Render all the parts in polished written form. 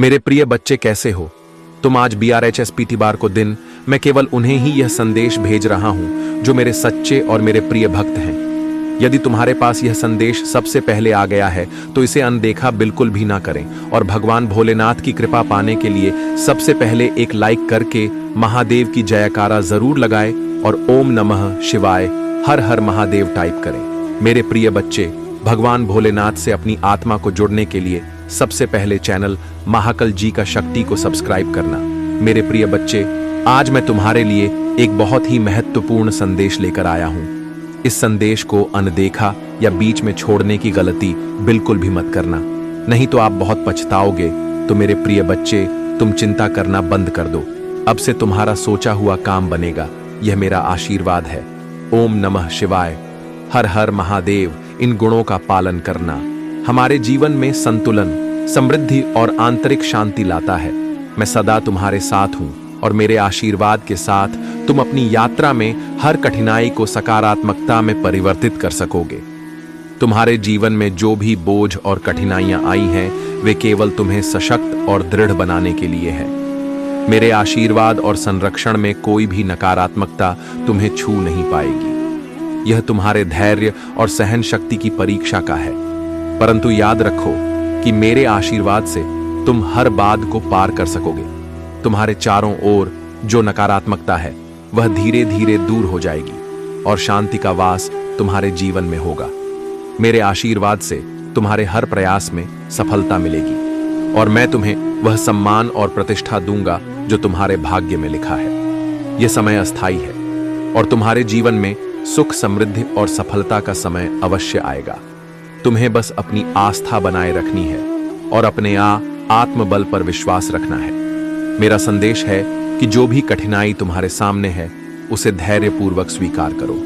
मेरे प्रिय बच्चे, कैसे हो तुम? आज BRHSPT बार को दिन मैं केवल उन्हें ही यह संदेश भेज रहा हूं जो मेरे सच्चे और मेरे प्रिय भक्त हैं। यदि तुम्हारे पास यह संदेश सबसे पहले आ गया है तो इसे अनदेखा बिल्कुल भी ना करें और भगवान भोलेनाथ की कृपा पाने के लिए सबसे पहले एक लाइक करके महादेव की जयकारा जरूर लगाएं और ओम नमः शिवाय हर हर महादेव टाइप करें। मेरे प्रिय बच्चे, भगवान भोलेनाथ से अपनी आत्मा को जुड़ने के लिए सबसे पहले चैनल महाकाल जी का शक्ति को सब्सक्राइब करना। मेरे प्रिय बच्चे, आज मैं तुम्हारे लिए एक बहुत ही महत्वपूर्ण संदेश लेकर आया हूं। इस संदेश को अनदेखा या बीच में छोड़ने की गलती बिल्कुल भी मत करना, नहीं तो आप बहुत पछताओगे। तो मेरे प्रिय बच्चे, तुम चिंता करना बंद कर दो। अब से तुम्हारा सोचा हुआ काम बनेगा, यह मेरा आशीर्वाद है। ओम नमः शिवाय, हर हर महादेव। इन गुणों का पालन करना हमारे जीवन में संतुलन, समृद्धि और आंतरिक शांति लाता है। मैं सदा तुम्हारे साथ हूं और मेरे आशीर्वाद के साथ तुम अपनी यात्रा में हर कठिनाई को सकारात्मकता में परिवर्तित कर सकोगे। तुम्हारे जीवन में जो भी बोझ और कठिनाइयां आई हैं, वे केवल तुम्हें सशक्त और दृढ़ बनाने के लिए है। मेरे आशीर्वाद और संरक्षण में कोई भी नकारात्मकता तुम्हें छू नहीं पाएगी। यह तुम्हारे धैर्य और सहन शक्ति की परीक्षा का है, परंतु याद रखो कि मेरे आशीर्वाद से तुम हर बात को पार कर सकोगे। तुम्हारे चारों ओर जो नकारात्मकता है वह धीरे धीरे दूर हो जाएगी और शांति का वास तुम्हारे जीवन में होगा। मेरे आशीर्वाद से तुम्हारे हर प्रयास में सफलता मिलेगी और मैं तुम्हें वह सम्मान और प्रतिष्ठा दूंगा जो तुम्हारे भाग्य में लिखा है। यह समय अस्थायी है और तुम्हारे जीवन में सुख, समृद्धि और सफलता का समय अवश्य आएगा। तुम्हें बस अपनी आस्था बनाए रखनी है और अपने आत्मबल पर विश्वास रखना है। मेरा संदेश है कि जो भी कठिनाई तुम्हारे सामने है उसे धैर्यपूर्वक स्वीकार करो,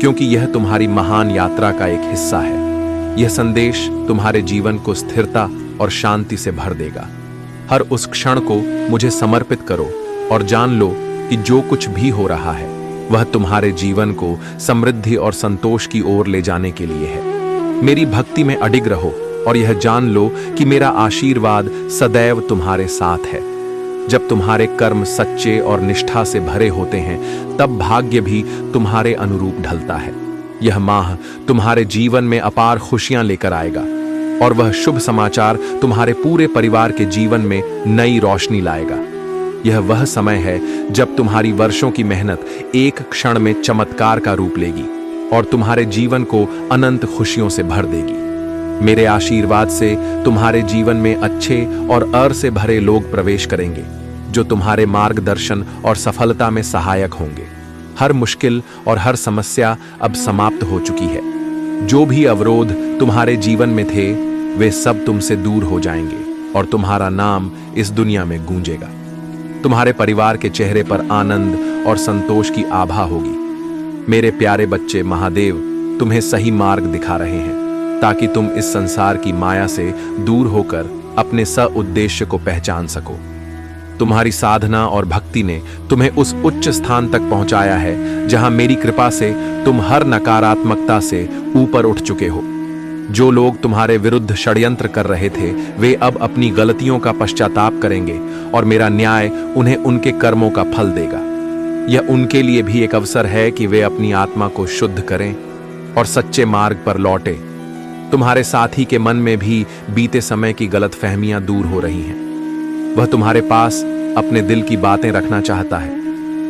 क्योंकि यह तुम्हारी महान यात्रा का एक हिस्सा है। यह संदेश तुम्हारे जीवन को स्थिरता और शांति से भर देगा। हर उस क्षण को मुझे समर्पित करो और जान लो कि जो कुछ भी हो रहा है वह तुम्हारे जीवन को समृद्धि और संतोष की ओर ले जाने के लिए है। मेरी भक्ति में अडिग रहो और यह जान लो कि मेरा आशीर्वाद सदैव तुम्हारे साथ है। जब तुम्हारे कर्म सच्चे और निष्ठा से भरे होते हैं, तब भाग्य भी तुम्हारे अनुरूप ढलता है। यह माह तुम्हारे जीवन में अपार खुशियां लेकर आएगा और वह शुभ समाचार तुम्हारे पूरे परिवार के जीवन में नई रोशनी लाएगा। यह वह समय है जब तुम्हारी वर्षों की मेहनत एक क्षण में चमत्कार का रूप लेगी और तुम्हारे जीवन को अनंत खुशियों से भर देगी। मेरे आशीर्वाद से तुम्हारे जीवन में अच्छे और अर से भरे लोग प्रवेश करेंगे जो तुम्हारे मार्गदर्शन और सफलता में सहायक होंगे। हर मुश्किल और हर समस्या अब समाप्त हो चुकी है। जो भी अवरोध तुम्हारे जीवन में थे, वे सब तुमसे दूर हो जाएंगे और तुम्हारा नाम इस दुनिया में गूंजेगा। तुम्हारे परिवार के चेहरे पर आनंद और संतोष की आभा होगी। मेरे प्यारे बच्चे, महादेव तुम्हें सही मार्ग दिखा रहे हैं ताकि तुम इस संसार की माया से दूर होकर अपने उद्देश्य को पहचान सको। तुम्हारी साधना और भक्ति ने तुम्हें उस उच्च स्थान तक पहुंचाया है जहां मेरी कृपा से तुम हर नकारात्मकता से ऊपर उठ चुके हो। जो लोग तुम्हारे विरुद्ध षड्यंत्र कर रहे थे, वे अब अपनी गलतियों का पश्चाताप करेंगे और मेरा न्याय उन्हें उनके कर्मों का फल देगा। यह उनके लिए भी एक अवसर है कि वे अपनी आत्मा को शुद्ध करें और सच्चे मार्ग पर लौटें। तुम्हारे साथी के मन में भी बीते समय की गलतफहमियां दूर हो रही हैं। वह तुम्हारे पास अपने दिल की बातें रखना चाहता है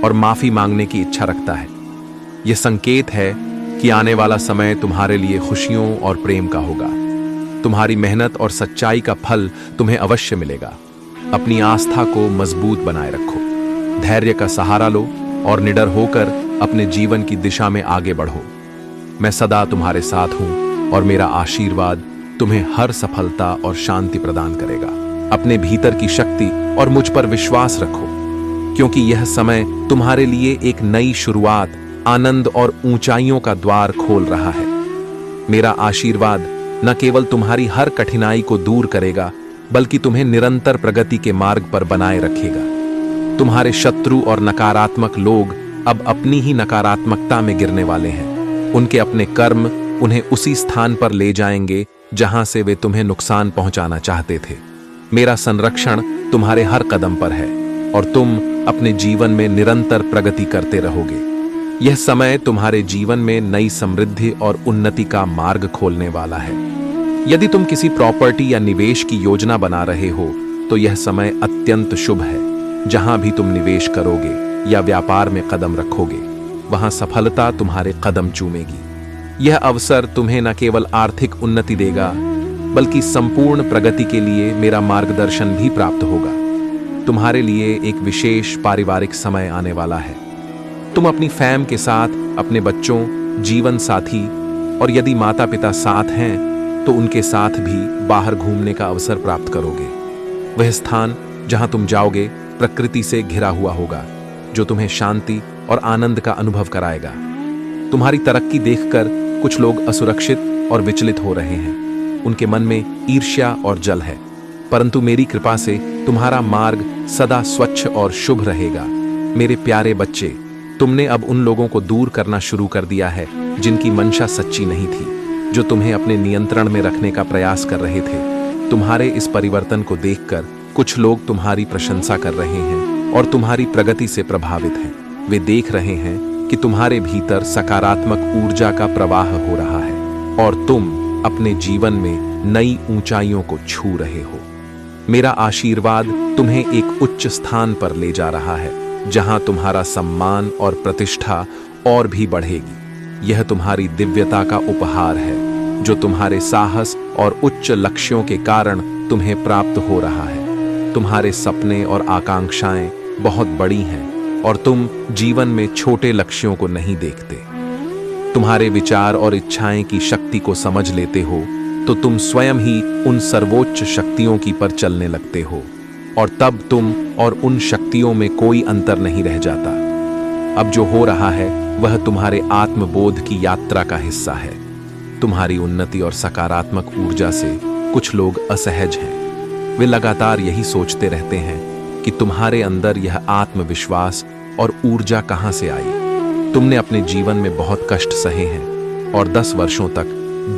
और माफी मांगने की इच्छा रखता है। यह संकेत है कि आने वाला समय तुम्हारे लिए खुशियों और प्रेम का होगा। तुम्हारी मेहनत और सच्चाई का फल तुम्हें अवश्य मिलेगा। अपनी आस्था को मजबूत बनाए रखो, धैर्य का सहारा लो और निडर होकर अपने जीवन की दिशा में आगे बढ़ो। मैं सदा तुम्हारे साथ हूं और मेरा आशीर्वाद तुम्हें हर सफलता और शांति प्रदान करेगा। अपने भीतर की शक्ति और मुझ पर विश्वास रखो, क्योंकि यह समय तुम्हारे लिए एक नई शुरुआत, आनंद और ऊंचाइयों का द्वार खोल रहा है। मेरा आशीर्वाद न केवल तुम्हारी हर कठिनाई को दूर करेगा, बल्कि तुम्हें निरंतर प्रगति के मार्ग पर बनाए रखेगा। तुम्हारे शत्रु और नकारात्मक लोग अब अपनी ही नकारात्मकता में गिरने वाले हैं। उनके अपने कर्म उन्हें उसी स्थान पर ले जाएंगे जहां से वे तुम्हें नुकसान पहुंचाना चाहते थे। मेरा संरक्षण तुम्हारे हर कदम पर है और तुम अपने जीवन में निरंतर प्रगति करते रहोगे। यह समय तुम्हारे जीवन में नई समृद्धि और उन्नति का मार्ग खोलने वाला है। यदि तुम किसी प्रॉपर्टी या निवेश की योजना बना रहे हो तो यह समय अत्यंत शुभ है। जहां भी तुम निवेश करोगे या व्यापार में कदम रखोगे, वहां सफलता तुम्हारे कदम चूमेगी। यह अवसर तुम्हें न केवल आर्थिक उन्नति देगा, बल्कि संपूर्ण प्रगति के लिए मेरा मार्गदर्शन भी प्राप्त होगा। तुम्हारे लिए एक विशेष पारिवारिक समय आने वाला है। तुम अपनी फैम के साथ, अपने बच्चों, जीवन साथी और यदि माता पिता साथ हैं तो उनके साथ भी बाहर घूमने का अवसर प्राप्त करोगे। वह स्थान जहां तुम जाओगे प्रकृति से घिरा हुआ होगा, जो तुम्हें शांति और आनंद का अनुभव कराएगा। तुम्हारी तरक्की देखकर कुछ लोग असुरक्षित और विचलित हो रहे हैं। उनके मन में ईर्ष्या और जल है, परंतु मेरी कृपा से तुम्हारा मार्ग सदा स्वच्छ और शुभ रहेगा। मेरे प्यारे बच्चे, तुमने अब उन लोगों को दूर करना शुरू कर दिया है जिनकी मंशा सच्ची नहीं थी, जो तुम्हें अपने नियंत्रण में रखने का प्रयास कर रहे थे। तुम्हारे इस परिवर्तन को देखकर कुछ लोग तुम्हारी प्रशंसा कर रहे हैं और तुम्हारी प्रगति से प्रभावित हैं। वे देख रहे हैं कि तुम्हारे भीतर सकारात्मक ऊर्जा का प्रवाह हो रहा है और तुम अपने जीवन में नई ऊंचाइयों को छू रहे हो। मेरा आशीर्वाद तुम्हें एक उच्च स्थान पर ले जा रहा है, जहां तुम्हारा सम्मान और प्रतिष्ठा और भी बढ़ेगी। यह तुम्हारी दिव्यता का उपहार है, जो तुम्हारे साहस और उच्च लक्ष्यों के कारण तुम्हें प्राप्त हो रहा है। तुम्हारे सपने और आकांक्षाएं बहुत बड़ी हैं और तुम जीवन में छोटे लक्ष्यों को नहीं देखते। तुम्हारे विचार और इच्छाएं की शक्ति को समझ लेते हो तो तुम स्वयं ही उन सर्वोच्च शक्तियों की पर चलने लगते हो और तब तुम और उन शक्तियों में कोई अंतर नहीं रह जाता। अब जो हो रहा है वह तुम्हारे आत्मबोध की यात्रा का हिस्सा है। तुम्हारी उन्नति और सकारात्मक ऊर्जा से कुछ लोग असहज हैं। वे लगातार यही सोचते रहते हैं कि तुम्हारे अंदर यह आत्मविश्वास और ऊर्जा कहां से आई। तुमने अपने जीवन में बहुत कष्ट सहे हैं और 10 वर्षों तक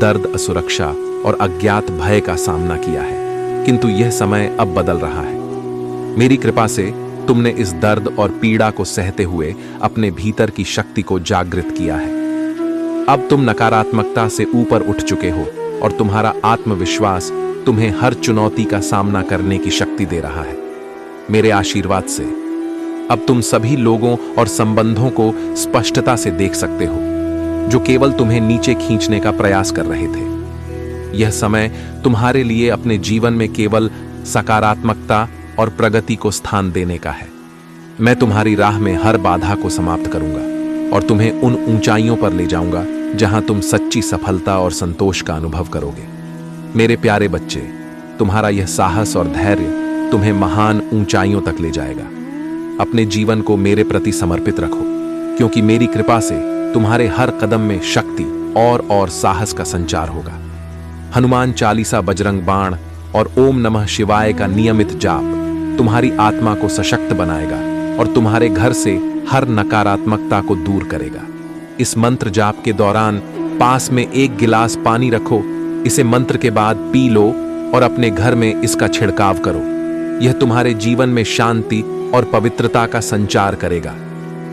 दर्द, असुरक्षा और अज्ञात भय का सामना किया है, किंतु यह समय अब बदल रहा है। मेरी कृपा से तुमने इस दर्द और पीड़ा को सहते हुए अपने भीतर की शक्ति को जागृत किया है। अब तुम नकारात्मकता से ऊपर उठ चुके हो और तुम्हारा आत्मविश्वास तुम्हें हर चुनौती का सामना करने की शक्ति दे रहा है। मेरे आशीर्वाद से अब तुम सभी लोगों और संबंधों को स्पष्टता से देख सकते हो, जो केवल तुम्हें नीचे खींचने का प्रयास कर रहे थे। यह समय तुम्हारे लिए अपने जीवन में केवल सकारात्मकता और प्रगति को स्थान देने का है। मैं तुम्हारी राह में हर बाधा को समाप्त करूंगा और तुम्हें उन ऊंचाइयों पर ले जाऊंगा जहां तुम सच्ची सफलता और संतोष का अनुभव करोगे। मेरे प्यारे बच्चे, तुम्हारा यह साहस और धैर्य तुम्हें महान ऊंचाइयों तक ले जाएगा। अपने जीवन को मेरे प्रति समर्पित रखो, क्योंकि मेरी कृपा से तुम्हारे हर कदम में शक्ति और साहस का संचार होगा। हनुमान चालीसा, बजरंग बाण और ओम नमः शिवाय का नियमित जाप तुम्हारी आत्मा को सशक्त बनाएगा और तुम्हारे घर से हर नकारात्मकता को दूर करेगा। इस मंत्र जाप के दौरान पास में 1 गिलास पानी रखो, इसे मंत्र के बाद पी लो और अपने घर में इसका छिड़काव करो। यह तुम्हारे जीवन में शांति और पवित्रता का संचार करेगा।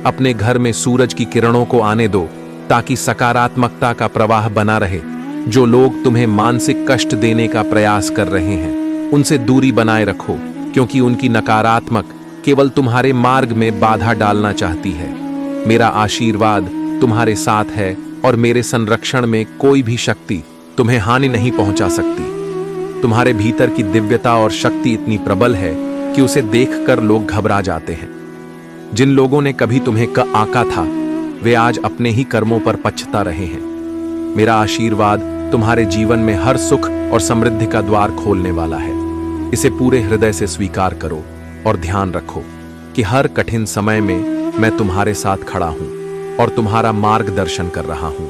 अपने घर में सूरज की किरणों को आने दो ताकि सकारात्मकता का प्रवाह बना रहे। जो लोग तुम्हें मानसिक कष्ट देने का प्रयास कर रहे हैं, उनसे दूरी बनाए रखो, क्योंकि उनकी नकारात्मक केवल तुम्हारे मार्ग में बाधा डालना चाहती है। मेरा आशीर्वाद तुम्हारे साथ है और मेरे संरक्षण में कोई भी शक्ति तुम्हें हानि नहीं पहुंचा सकती। तुम्हारे भीतर की दिव्यता और शक्ति इतनी प्रबल है कि उसे देखकर लोग घबरा जाते हैं। जिन लोगों ने कभी तुम्हें आंका था, वे आज अपने ही कर्मों पर पछता रहे हैं। मेरा आशीर्वाद तुम्हारे जीवन में हर सुख और समृद्धि का द्वार खोलने वाला है। इसे पूरे हृदय से स्वीकार करो और ध्यान रखो कि हर कठिन समय में मैं तुम्हारे साथ खड़ा हूं और तुम्हारा मार्गदर्शन कर रहा हूं।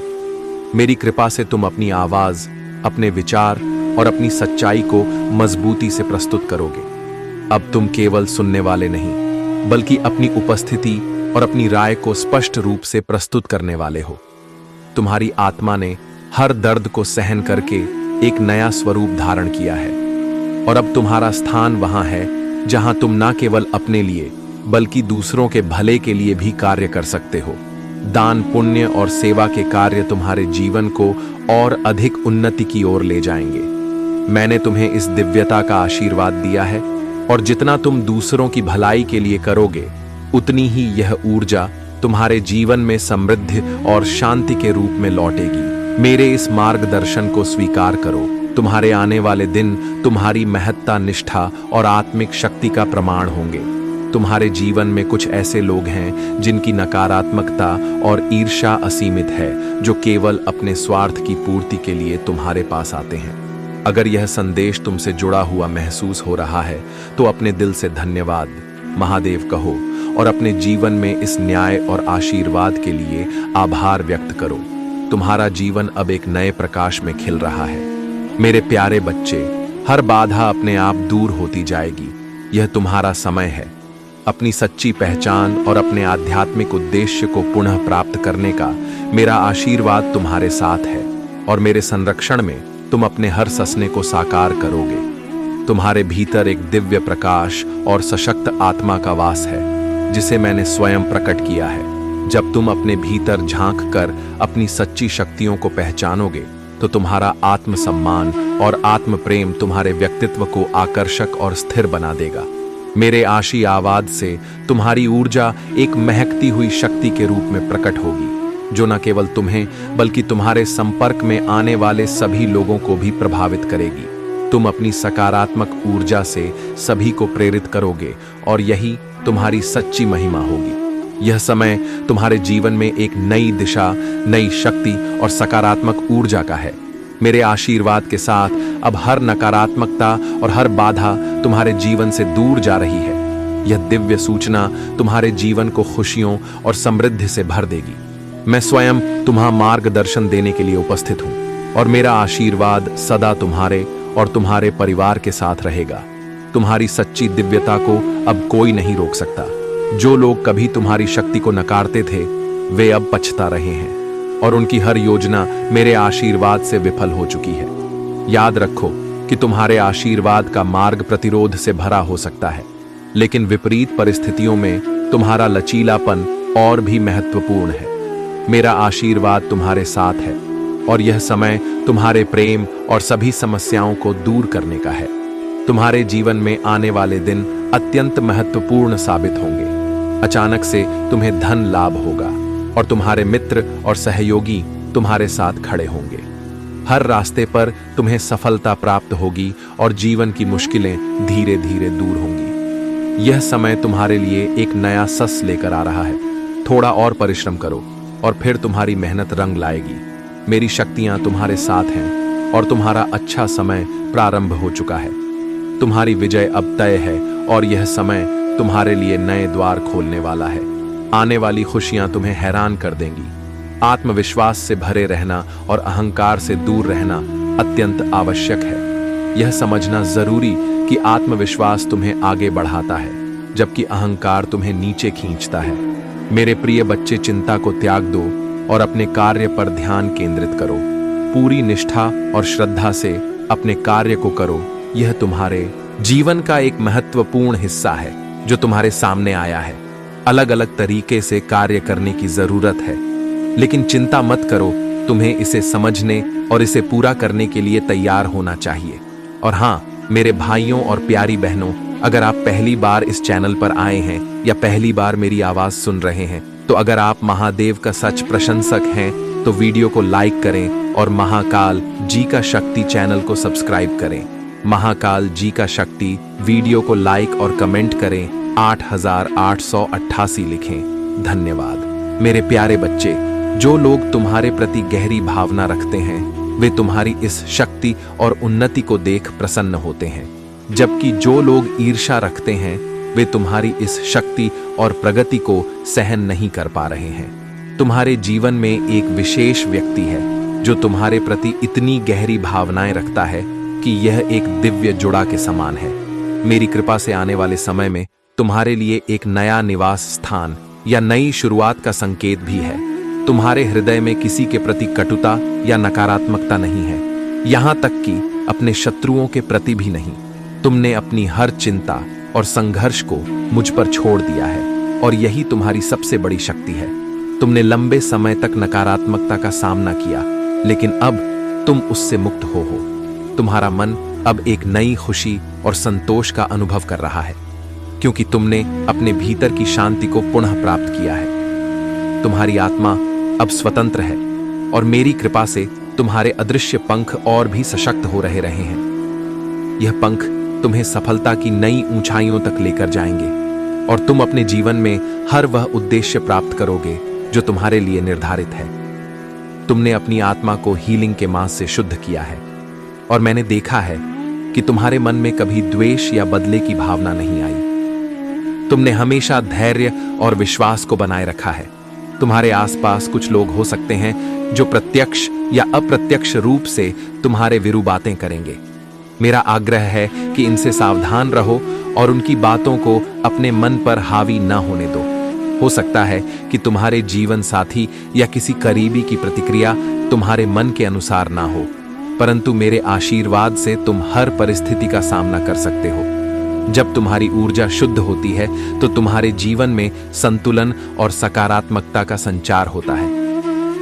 मेरी कृपा से तुम अपनी आवाज, अपने विचार और अपनी सच्चाई को मजबूती से प्रस्तुत करोगे। अब तुम केवल सुनने वाले नहीं, बल्कि अपनी उपस्थिति और अपनी राय को स्पष्ट रूप से प्रस्तुत करने वाले हो। तुम्हारी आत्मा ने हर दर्द को सहन करके एक नया स्वरूप धारण किया है। और अब तुम्हारा स्थान वहां है जहां तुम न केवल अपने लिए बल्कि दूसरों के भले के लिए भी कार्य कर सकते हो। दान, पुण्य और सेवा के कार्य तुम्हारे जीवन को और अधिक उन्नति की ओर ले जाएंगे। मैंने तुम्हें इस दिव्यता का आशीर्वाद दिया है और जितना तुम दूसरों की भलाई के लिए करोगे, उतनी ही यह ऊर्जा तुम्हारे जीवन में समृद्धि और शांति के रूप में लौटेगी। मेरे इस मार्गदर्शन को स्वीकार करो। तुम्हारे आने वाले दिन तुम्हारी महत्ता, निष्ठा और आत्मिक शक्ति का प्रमाण होंगे। तुम्हारे जीवन में कुछ ऐसे लोग हैं जिनकी नकारात्मकता और ईर्ष्या असीमित है, जो केवल अपने स्वार्थ की पूर्ति के लिए तुम्हारे पास आते हैं। अगर यह संदेश तुमसे जुड़ा हुआ महसूस हो रहा है तो अपने दिल से धन्यवाद महादेव कहो और अपने जीवन में इस न्याय और आशीर्वाद के लिए आभार व्यक्त करो। तुम्हारा जीवन अब एक नए प्रकाश में खिल रहा है। मेरे प्यारे बच्चे, हर बाधा अपने आप दूर होती जाएगी। यह तुम्हारा समय है। अपनी सच्ची पहचान और अपने आध्यात्मिक उद्देश्य को पुनः प्राप्त करने का मेरा आशीर्वाद तुम्हारे साथ है और मेरे संरक्षण में तुम अपने हर सपने को साकार करोगे। तुम्हारे भीतर एक दिव्य प्रकाश और सशक्त आत्मा का वास है, जिसे मैंने स्वयं प्रकट किया है। जब तुम अपने भीतर झांक कर अपनी सच्ची शक्तियों को पहचानोगे तो तुम्हारा आत्मसम्मान और आत्म प्रेम तुम्हारे व्यक्तित्व को आकर्षक और स्थिर बना देगा। मेरे आशीर्वाद से तुम्हारी ऊर्जा एक महकती हुई शक्ति के रूप में प्रकट होगी, जो न केवल तुम्हें बल्कि तुम्हारे संपर्क में आने वाले सभी लोगों को भी प्रभावित करेगी। तुम अपनी सकारात्मक ऊर्जा से सभी को प्रेरित करोगे और यही तुम्हारी सच्ची महिमा होगी। यह समय तुम्हारे जीवन में एक नई दिशा, नई शक्ति और सकारात्मक ऊर्जा का है। मेरे आशीर्वाद के साथ अब हर नकारात्मकता और हर बाधा तुम्हारे जीवन से दूर जा रही है। यह दिव्य सूचना तुम्हारे जीवन को खुशियों और समृद्धि से भर देगी। मैं स्वयं तुम्हारा मार्गदर्शन देने के लिए उपस्थित हूँ और मेरा आशीर्वाद सदा तुम्हारे और तुम्हारे परिवार के साथ रहेगा। तुम्हारी सच्ची दिव्यता को अब कोई नहीं रोक सकता। जो लोग कभी तुम्हारी शक्ति को नकारते थे, वे अब पछता रहे हैं और उनकी हर योजना मेरे आशीर्वाद से विफल हो चुकी है। याद रखो कि तुम्हारे आशीर्वाद का मार्ग प्रतिरोध से भरा हो सकता है, लेकिन विपरीत परिस्थितियों में तुम्हारा लचीलापन और भी महत्वपूर्ण है। मेरा आशीर्वाद तुम्हारे साथ है और यह समय तुम्हारे प्रेम और सभी समस्याओं को दूर करने का है। तुम्हारे जीवन में आने वाले दिन अत्यंत महत्वपूर्ण साबित होंगे। अचानक से तुम्हें धन लाभ होगा और तुम्हारे मित्र और सहयोगी तुम्हारे साथ खड़े होंगे। हर रास्ते पर तुम्हें सफलता प्राप्त होगी और जीवन की मुश्किलें धीरे धीरे दूर होंगी। यह समय तुम्हारे लिए एक नया सस लेकर आ रहा है। थोड़ा और परिश्रम करो और फिर तुम्हारी मेहनत रंग लाएगी। मेरी शक्तियां तुम्हारे साथ हैं और तुम्हारा अच्छा समय प्रारंभ हो चुका है। तुम्हारी विजय अब तय है और यह समय तुम्हारे लिए नए द्वार खोलने वाला है। आने वाली खुशियां तुम्हें हैरान कर देंगी। आत्मविश्वास से भरे रहना और अहंकार से दूर रहना अत्यंत आवश्यक है। यह समझना जरूरी कि आत्मविश्वास तुम्हें आगे बढ़ाता है, जबकि अहंकार तुम्हें नीचे खींचता है। मेरे प्रिय बच्चे, चिंता को त्याग दो और अपने कार्य पर ध्यान केंद्रित करो। पूरी निष्ठा और श्रद्धा से अपने कार्य को करो। यह तुम्हारे जीवन का एक महत्वपूर्ण हिस्सा है जो तुम्हारे सामने आया है। अलग अलग तरीके से कार्य करने की जरूरत है, लेकिन चिंता मत करो। तुम्हें इसे समझने और इसे पूरा करने के लिए तैयार होना चाहिए। और हाँ, मेरे भाइयों और प्यारी बहनों, अगर आप पहली बार इस चैनल पर आए हैं या पहली बार मेरी आवाज सुन रहे हैं, तो अगर आप महादेव का सच प्रशंसक हैं तो वीडियो को लाइक करें और महाकाल जी का शक्ति चैनल को सब्सक्राइब करें। महाकाल जी का शक्ति वीडियो को लाइक और कमेंट करें। 8888 लिखें। धन्यवाद। मेरे प्यारे बच्चे, जो लोग तुम्हारे प्रति गहरी भावना रखते हैं, वे तुम्हारी इस शक्ति और उन्नति को देख प्रसन्न होते हैं, जबकि जो लोग ईर्ष्या रखते हैं, वे तुम्हारी इस शक्ति और प्रगति को सहन नहीं कर पा रहे हैं। तुम्हारे जीवन में एक विशेष व्यक्ति है जो तुम्हारे प्रति इतनी गहरी भावनाएं रखता है कि यह एक दिव्य जुड़ा के समान है। मेरी कृपा से आने वाले समय में तुम्हारे लिए एक नया निवास स्थान या नई शुरुआत का संकेत भी है। तुम्हारे हृदय में किसी के प्रति कटुता या नकारात्मकता नहीं है, यहाँ तक कि अपने शत्रुओं के प्रति भी नहीं। तुमने अपनी हर चिंता और संघर्ष को मुझ पर छोड़ दिया है और यही तुम्हारी सबसे बड़ी शक्ति है। तुमने लंबे समय तक नकारात्मकता का सामना किया, लेकिन अब तुम उससे मुक्त हो। तुम्हारा मन अब एक नई खुशी और संतोष का अनुभव कर रहा है, क्योंकि तुमने अपने भीतर की शांति को पुनः प्राप्त किया है। तुम्हारी आत्मा अब स्वतंत्र है और मेरी कृपा से तुम्हारे अदृश्य पंख और भी सशक्त हो रहे हैं। यह पंख तुम्हें सफलता की नई ऊंचाइयों तक लेकर जाएंगे और तुम अपने जीवन में हर वह उद्देश्य प्राप्त करोगे जो तुम्हारे लिए निर्धारित है। तुमने अपनी आत्मा को हीलिंग के मांस से शुद्ध किया है और मैंने देखा है कि तुम्हारे मन में कभी द्वेष या बदले की भावना नहीं आई। तुमने हमेशा धैर्य और विश्वास को बनाए रखा है। तुम्हारे आसपास कुछ लोग हो सकते हैं जो प्रत्यक्ष या अप्रत्यक्ष रूप से तुम्हारे विरुद्ध बातें करेंगे। मेरा आग्रह है कि इनसे सावधान रहो और उनकी बातों को अपने मन पर हावी न होने दो। हो सकता है कि तुम्हारे जीवन साथी या किसी करीबी की प्रतिक्रिया तुम्हारे मन के अनुसार ना हो, परंतु मेरे आशीर्वाद से तुम हर परिस्थिति का सामना कर सकते हो। जब तुम्हारी ऊर्जा शुद्ध होती है तो तुम्हारे जीवन में संतुलन और सकारात्मकता का संचार होता है।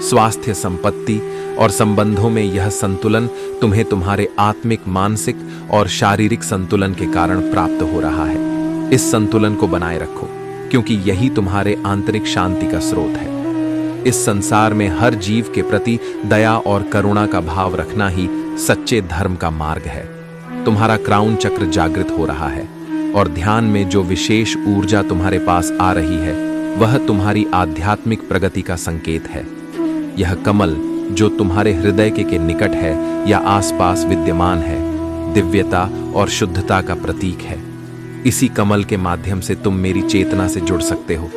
स्वास्थ्य, संपत्ति और संबंधों में यह संतुलन तुम्हें तुम्हारे आत्मिक, मानसिक और शारीरिक संतुलन के कारण प्राप्त हो रहा है। इस संतुलन को बनाए रखो, क्योंकि यही तुम्हारे आंतरिक शांति का स्रोत है। इस संसार में हर जीव के प्रति दया और करुणा का भाव रखना ही सच्चे धर्म का मार्ग है। तुम्हारा क्राउन चक्र जागृत हो रहा है और ध्यान में जो विशेष ऊर्जा तुम्हारे पास आ रही है वह तुम्हारी आध्यात्मिक प्रगति का संकेत है। यह कमल जो तुम्हारे हृदय के निकट है या आसपास विद्यमान है, दिव्यता और शुद्धता का प्रतीक है। इसी कमल के माध्यम से तुम मेरी चेतना से जुड़ सकते हो।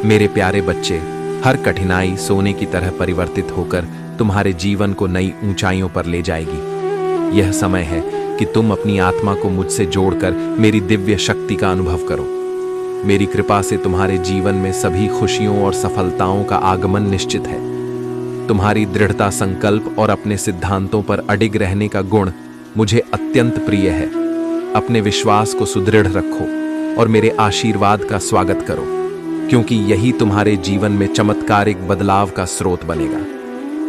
मेरे प्यारे बच्चे, हर कठिनाई सोने की तरह परिवर्तित होकर तुम्हारे जीवन को नई ऊंचाइयों पर ले जाएगी। यह समय है कि तुम अपनी आत्मा को मुझसे जोड़कर मेरी दिव्य शक्ति का अनुभव करो। मेरी कृपा से तुम्हारे जीवन में सभी खुशियों और सफलताओं का आगमन निश्चित है। तुम्हारी दृढ़ता, संकल्प और अपने सिद्धांतों पर अडिग रहने का गुण मुझे अत्यंत प्रिय है। अपने विश्वास को सुदृढ़ रखो और मेरे आशीर्वाद का स्वागत करो, क्योंकि यही तुम्हारे जीवन में चमत्कारिक बदलाव का स्रोत बनेगा।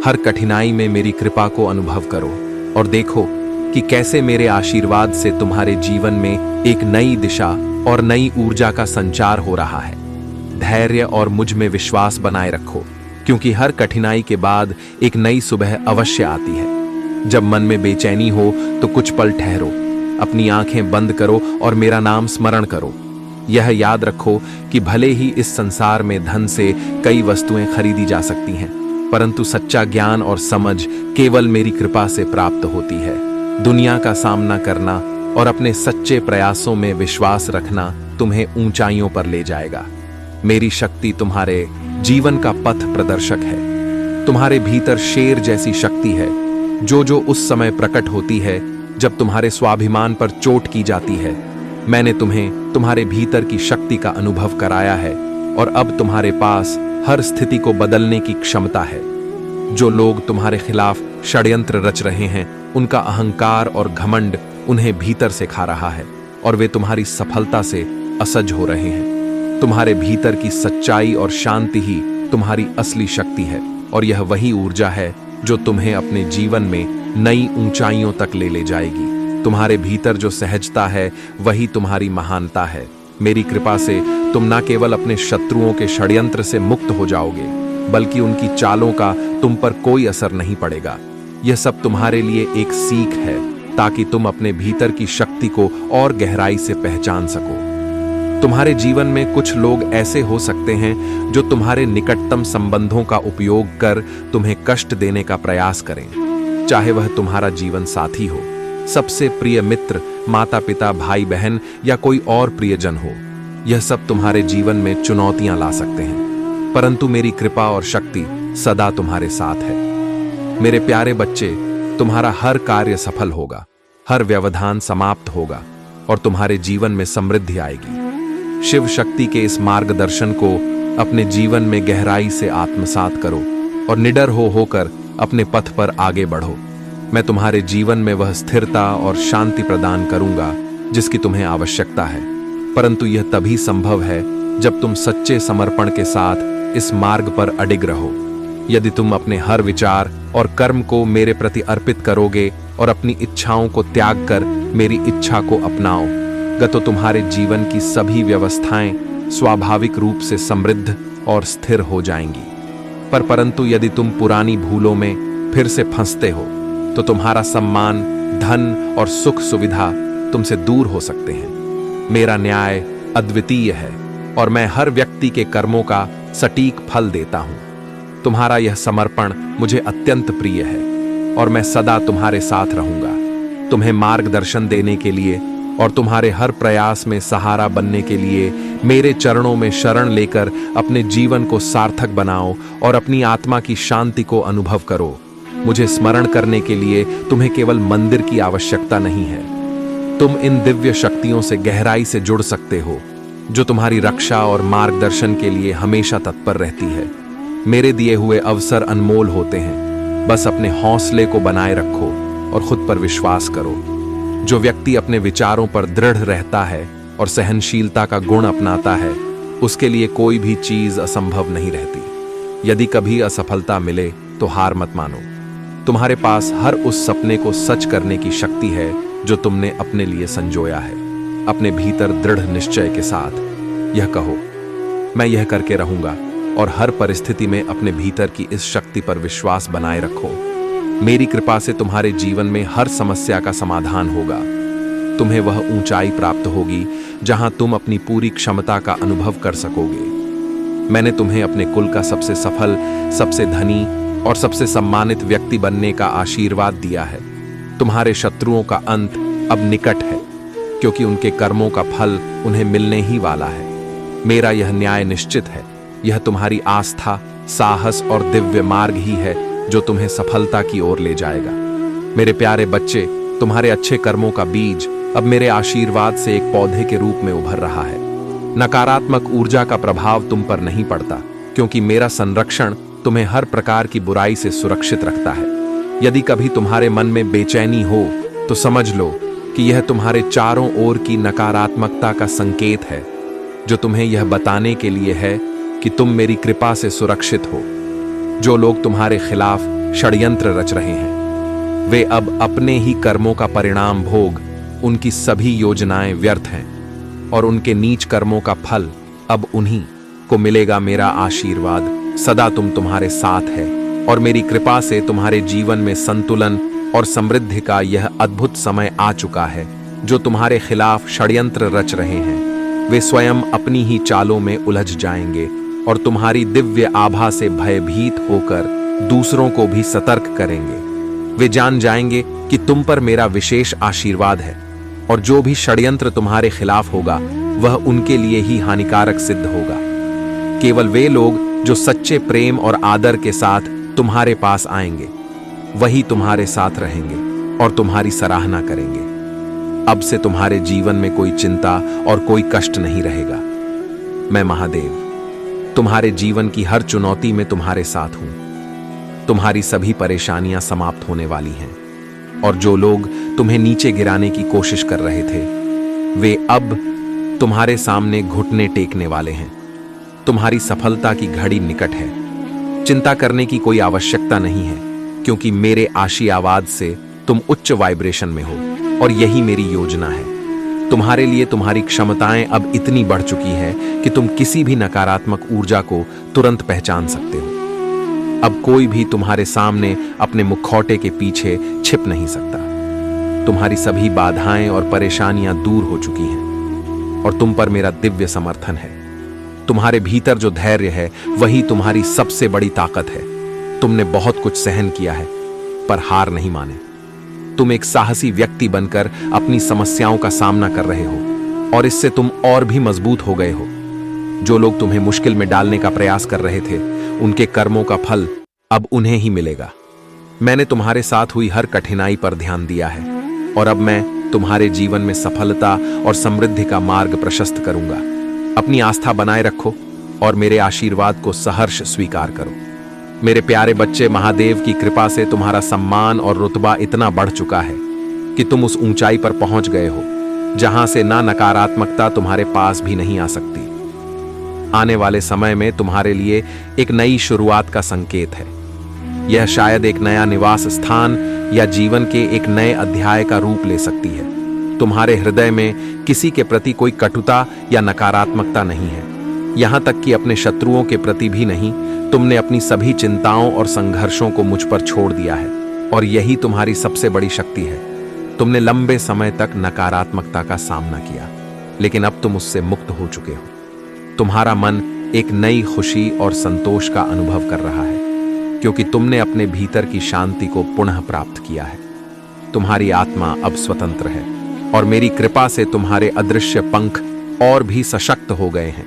हर कठिनाई में मेरी कृपा को अनुभव करो और देखो कि कैसे मेरे आशीर्वाद से तुम्हारे जीवन में एक नई दिशा और नई ऊर्जा का संचार हो रहा है। धैर्य और मुझ में विश्वास बनाए रखो, क्योंकि हर कठिनाई के बाद एक नई सुबह अवश्य आती है। जब मन में बेचैनी हो तो कुछ पल ठहरो, अपनी आंखें बंद करो और मेरा नाम स्मरण करो। यह याद रखो कि भले ही इस संसार में धन से कई वस्तुएं खरीदी जा सकती हैं, परंतु सच्चा ज्ञान और समझ केवल मेरी कृपा से प्राप्त होती है। दुनिया का सामना करना और अपने सच्चे प्रयासों में विश्वास रखना तुम्हें ऊंचाइयों पर ले जाएगा। मेरी शक्ति तुम्हारे जीवन का पथ प्रदर्शक है। तुम्हारे भीतर शेर जैसी शक्ति है जो उस समय प्रकट होती है जब तुम्हारे स्वाभिमान पर चोट की जाती है। मैंने तुम्हें तुम्हारे भीतर की शक्ति का अनुभव कराया है और अब तुम्हारे पास हर स्थिति को बदलने की क्षमता है। जो लोग तुम्हारे खिलाफ षड्यंत्र रच रहे हैं, उनका अहंकार और घमंड उन्हें भीतर से खा रहा है और वे तुम्हारी सफलता से असज हो रहे हैं। तुम्हारे भीतर की सच्चाई और शांति ही तुम्हारी असली शक्ति है और यह वही ऊर्जा है जो तुम्हें अपने जीवन में नई ऊंचाइयों तक ले जाएगी। तुम्हारे भीतर जो सहजता है वही तुम्हारी महानता है। मेरी कृपा से तुम न केवल अपने शत्रुओं के षड्यंत्र से मुक्त हो जाओगे, बल्कि उनकी चालों का तुम पर कोई असर नहीं पड़ेगा। यह सब तुम्हारे लिए एक सीख है ताकि तुम अपने भीतर की शक्ति को और गहराई से पहचान सको। तुम्हारे जीवन में कुछ लोग ऐसे हो सकते हैं जो तुम्हारे निकटतम संबंधों का उपयोग कर तुम्हें कष्ट देने का प्रयास करें, चाहे वह तुम्हारा जीवन साथी हो, सबसे प्रिय मित्र, माता पिता, भाई बहन या कोई और प्रियजन हो। यह सब तुम्हारे जीवन में चुनौतियां ला सकते हैं, परंतु मेरी कृपा और शक्ति सदा तुम्हारे साथ है। मेरे प्यारे बच्चे, तुम्हारा हर कार्य सफल होगा, हर व्यवधान समाप्त होगा और तुम्हारे जीवन में समृद्धि आएगी। शिव शक्ति के इस मार्गदर्शन को अपने जीवन में गहराई से आत्मसात करो और निडर होकर अपने पथ पर आगे बढ़ो। मैं तुम्हारे जीवन में वह स्थिरता और शांति प्रदान करूंगा जिसकी तुम्हें आवश्यकता है, परंतु यह तभी संभव है जब तुम सच्चे समर्पण के साथ इस मार्ग पर अडिग रहो। यदि तुम अपने हर विचार और कर्म को मेरे प्रति अर्पित करोगे और अपनी इच्छाओं को त्याग कर मेरी इच्छा को अपनाओ तो तुम्हारे जीवन की सभी व्यवस्थाएं स्वाभाविक रूप से समृद्ध और स्थिर हो जाएंगी। परंतु यदि तुम पुरानी भूलों में फिर से फंसते हो तो तुम्हारा सम्मान, धन और सुख सुविधा तुमसे दूर हो सकते हैं। मेरा न्याय अद्वितीय है और मैं हर व्यक्ति के कर्मों का सटीक फल देता हूं। तुम्हारा यह समर्पण मुझे अत्यंत प्रिय है और मैं सदा तुम्हारे साथ रहूंगा, तुम्हें मार्गदर्शन देने के लिए और तुम्हारे हर प्रयास में सहारा बनने के लिए। मेरे चरणों में शरण लेकर अपने जीवन को सार्थक बनाओ और अपनी आत्मा की शांति को अनुभव करो। मुझे स्मरण करने के लिए तुम्हें केवल मंदिर की आवश्यकता नहीं है, तुम इन दिव्य शक्तियों से गहराई से जुड़ सकते हो जो तुम्हारी रक्षा और मार्गदर्शन के लिए हमेशा तत्पर रहती है। मेरे दिए हुए अवसर अनमोल होते हैं, बस अपने हौसले को बनाए रखो और खुद पर विश्वास करो। जो व्यक्ति अपने विचारों पर दृढ़ रहता है और सहनशीलता का गुण अपनाता है, उसके लिए कोई भी चीज असंभव नहीं रहती। यदि कभी असफलता मिले तो हार मत मानो, तुम्हारे पास हर उस सपने को सच करने की शक्ति है जो तुमने अपने लिए संजोया है। अपने भीतर दृढ़ निश्चय के साथ यह कहो, मैं यह करके रहूंगा, और हर परिस्थिति में अपने भीतर की इस शक्ति पर विश्वास बनाए रखो। मेरी कृपा से तुम्हारे जीवन में हर समस्या का समाधान होगा। तुम्हें वह ऊंचाई प्राप्त होगी जहां तुम अपनी पूरी क्षमता का अनुभव कर सकोगे। मैंने तुम्हें अपने कुल का सबसे सफल, सबसे धनी और सबसे सम्मानित व्यक्ति बनने का आशीर्वाद दिया है। तुम्हारे शत्रुओं का अंत अब निकट है, क्योंकि उनके कर्मों का फल उन्हें मिलने ही वाला है। मेरा यह न्याय निश्चित है। यह तुम्हारी आस्था, साहस और दिव्य मार्ग ही है जो तुम्हें सफलता की ओर ले जाएगा। मेरे प्यारे बच्चे, तुम्हारे अच्छे कर्मों का बीज अब मेरे आशीर्वाद से एक पौधे के रूप में उभर रहा है। नकारात्मक ऊर्जा का प्रभाव तुम पर नहीं पड़ता, क्योंकि मेरा संरक्षण तुम्हें हर प्रकार की बुराई से सुरक्षित रखता है। यदि कभी तुम्हारे मन में बेचैनी हो तो समझ लो कि यह तुम्हारे चारों ओर की नकारात्मकता का संकेत है, जो तुम्हें यह बताने के लिए है कि तुम मेरी कृपा से सुरक्षित हो। जो लोग तुम्हारे खिलाफ षड्यंत्र रच रहे हैं, वे अब अपने ही कर्मों का परिणाम भोग, उनकी सभी योजनाएं व्यर्थ हैं और उनके नीच कर्मों का फल अब उन्हीं को मिलेगा। मेरा आशीर्वाद सदा तुम्हारे साथ है और मेरी कृपा से तुम्हारे जीवन में संतुलन और समृद्धि का यह अद्भुत समय आ चुका है। जो तुम्हारे खिलाफ षड्यंत्र रच रहे हैं, वे स्वयं अपनी ही चालों में उलझ जाएंगे और तुम्हारी दिव्य आभा से भयभीत होकर दूसरों को भी सतर्क करेंगे। वे जान जाएंगे कि तुम पर मेरा विशेष आशीर्वाद है और जो भी षड्यंत्र तुम्हारे खिलाफ होगा वह उनके लिए ही हानिकारक सिद्ध होगा। केवल वे लोग जो सच्चे प्रेम और आदर के साथ तुम्हारे पास आएंगे, वही तुम्हारे साथ रहेंगे और तुम्हारी सराहना करेंगे। अब से तुम्हारे जीवन में कोई चिंता और कोई कष्ट नहीं रहेगा। मैं महादेव तुम्हारे जीवन की हर चुनौती में तुम्हारे साथ हूं। तुम्हारी सभी परेशानियां समाप्त होने वाली हैं और जो लोग तुम्हें नीचे गिराने की कोशिश कर रहे थे, वे अब तुम्हारे सामने घुटने टेकने वाले हैं। तुम्हारी सफलता की घड़ी निकट है। चिंता करने की कोई आवश्यकता नहीं है, क्योंकि मेरे आशीर्वाद से तुम उच्च वाइब्रेशन में हो और यही मेरी योजना है। तुम्हारे लिए तुम्हारी क्षमताएं अब इतनी बढ़ चुकी है कि तुम किसी भी नकारात्मक ऊर्जा को तुरंत पहचान सकते हो। अब कोई भी तुम्हारे सामने अपने मुखौटे के पीछे छिप नहीं सकता। तुम्हारी सभी बाधाएं और परेशानियां दूर हो चुकी हैं और तुम पर मेरा दिव्य समर्थन है। तुम्हारे भीतर जो धैर्य है वही तुम्हारी सबसे बड़ी ताकत है। तुमने बहुत कुछ सहन किया है पर हार नहीं माने। तुम एक साहसी व्यक्ति बनकर अपनी समस्याओं का सामना कर रहे हो और इससे तुम और भी मजबूत हो गए हो। जो लोग तुम्हें मुश्किल में डालने का प्रयास कर रहे थे, उनके कर्मों का फल अब उन्हें ही मिलेगा। मैंने तुम्हारे साथ हुई हर कठिनाई पर ध्यान दिया है और अब मैं तुम्हारे जीवन में सफलता और समृद्धि का मार्ग प्रशस्त करूंगा। अपनी आस्था बनाए रखो और मेरे आशीर्वाद को सहर्ष स्वीकार करो। मेरे प्यारे बच्चे, महादेव की कृपा से तुम्हारा सम्मान और रुतबा इतना बढ़ चुका है कि तुम उस ऊंचाई पर पहुंच गए हो जहां से ना नकारात्मकता तुम्हारे पास भी नहीं आ सकती। आने वाले समय में तुम्हारे लिए एक नई शुरुआत का संकेत है। यह शायद एक नया निवास स्थान या जीवन के एक नए अध्याय का रूप ले सकती है। तुम्हारे हृदय में किसी के प्रति कोई कटुता या नकारात्मकता नहीं है, यहां तक कि अपने शत्रुओं के प्रति भी नहीं। तुमने अपनी सभी चिंताओं और संघर्षों को मुझ पर छोड़ दिया है, और यही तुम्हारी सबसे बड़ी शक्ति है। तुमने लंबे समय तक नकारात्मकता का सामना किया, लेकिन अब तुम उससे मुक्त हो चुके हो। तुम्हारा मन एक नई खुशी और संतोष का अनुभव कर रहा है, क्योंकि तुमने अपने भीतर की शांति को पुनः प्राप्त किया है। तुम्हारी आत्मा अब स्वतंत्र है, और मेरी कृपा से तुम्हारे अदृश्य पंख और भी सशक्त हो गए हैं।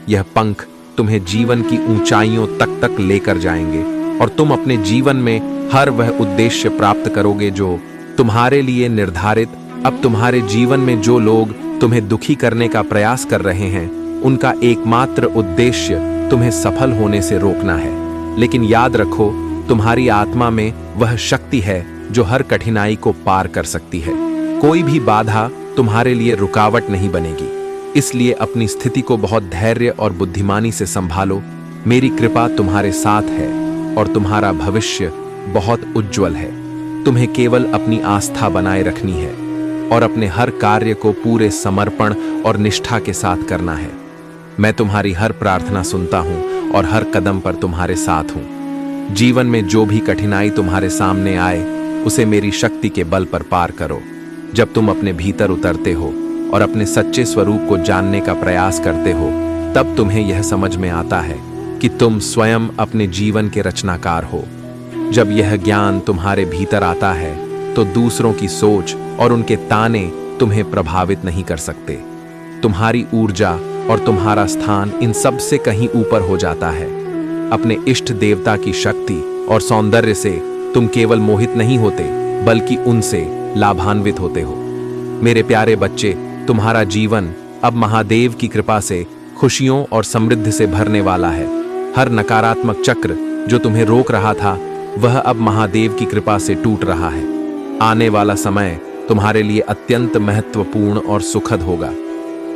यह पंख तुम्हें जीवन की ऊंचाइयों तक तक लेकर जाएंगे, और तुम अपने जीवन में हर वह उद्देश्य प्राप्त करोगे जो तुम्हारे लिए निर्धारित। अब तुम्हारे जीवन में जो लोग तुम्हें दुखी करने का प्रयास कर रहे हैं, उनका एकमात्र उद्देश्य तुम्हें सफल होने से रोकना है। लेकिन याद रखो, तुम्हारी आत्मा में वह शक्ति है जो हर कठिनाई को पार कर सकती है। कोई भी बाधा तुम्हारे लिए रुकावट नहीं बनेगी। इसलिए अपनी स्थिति को बहुत धैर्य और बुद्धिमानी से संभालो। मेरी कृपा तुम्हारे साथ है, और तुम्हारा भविष्य बहुत उज्जवल है। तुम्हें केवल अपनी आस्था बनाए रखनी है, और अपने हर कार्य को पूरे समर्पण और निष्ठा के साथ करना है। मैं तुम्हारी हर प्रार्थना सुनता हूं, और हर कदम पर तुम्हारे साथ हूं। जीवन में जो भी कठिनाई तुम्हारे सामने आए, उसे मेरी शक्ति के बल पर पार करो। जब तुम अपने भीतर उतरते हो और अपने सच्चे स्वरूप को जानने का प्रयास करते हो, तब तुम्हें यह समझ में आता है कि तुम स्वयं अपने जीवन के रचनाकार हो। जब यह ज्ञान तुम्हारे भीतर आता है, तो दूसरों की सोच और उनके ताने तुम्हें प्रभावित नहीं कर सकते। तुम्हारी ऊर्जा और तुम्हारा स्थान इन सब से कहीं ऊपर हो जाता है। अपने इष्ट देवता की शक्ति और सौंदर्य से तुम केवल मोहित नहीं होते, बल्कि उनसे लाभान्वित होते हो। मेरे प्यारे बच्चे, तुम्हारा जीवन अब महादेव की कृपा से खुशियों और समृद्धि से भरने वाला है। हर नकारात्मक चक्र जो तुम्हें रोक रहा था, वह अब महादेव की कृपा से टूट रहा है। आने वाला समय तुम्हारे लिए अत्यंत महत्वपूर्ण और सुखद होगा।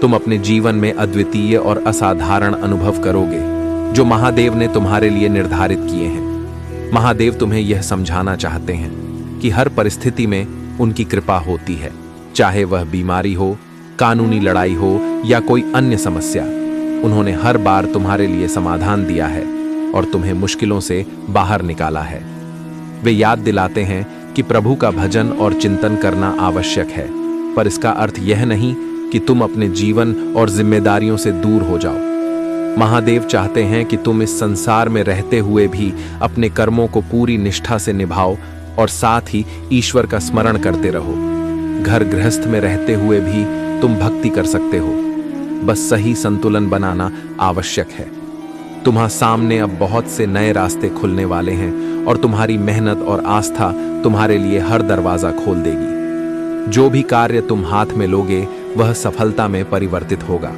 तुम अपने जीवन में अद्वितीय और असाधारण अनुभव करोगे, जो महादेव ने तुम्हारे लिए निर्धारित किए हैं। महादेव तुम्हें यह समझाना चाहते हैं कि हर परिस्थिति में उनकी कृपा होती है, चाहे वह बीमारी हो, कानूनी लड़ाई हो या कोई अन्य समस्या। उन्होंने हर बार तुम्हारे लिए समाधान दिया है और तुम्हें मुश्किलों से बाहर निकाला है। वे याद दिलाते हैं कि प्रभु का भजन और चिंतन करना आवश्यक है, पर इसका अर्थ यह नहीं कि तुम अपने जीवन और जिम्मेदारियों से दूर हो जाओ। महादेव चाहते हैं कि तुम इस संसार में रहते हुए भी अपने कर्मों को पूरी निष्ठा से निभाओ, और साथ ही ईश्वर का स्मरण करते रहो। घर गृहस्थ में रहते हुए भी तुम भक्ति कर सकते हो, बस सही संतुलन बनाना आवश्यक है। तुम्हारे सामने अब बहुत से नए रास्ते खुलने वाले हैं, और तुम्हारी मेहनत और आस्था तुम्हारे लिए हर दरवाजा खोल देगी। जो भी कार्य तुम हाथ में लोगे, वह सफलता में परिवर्तित होगा।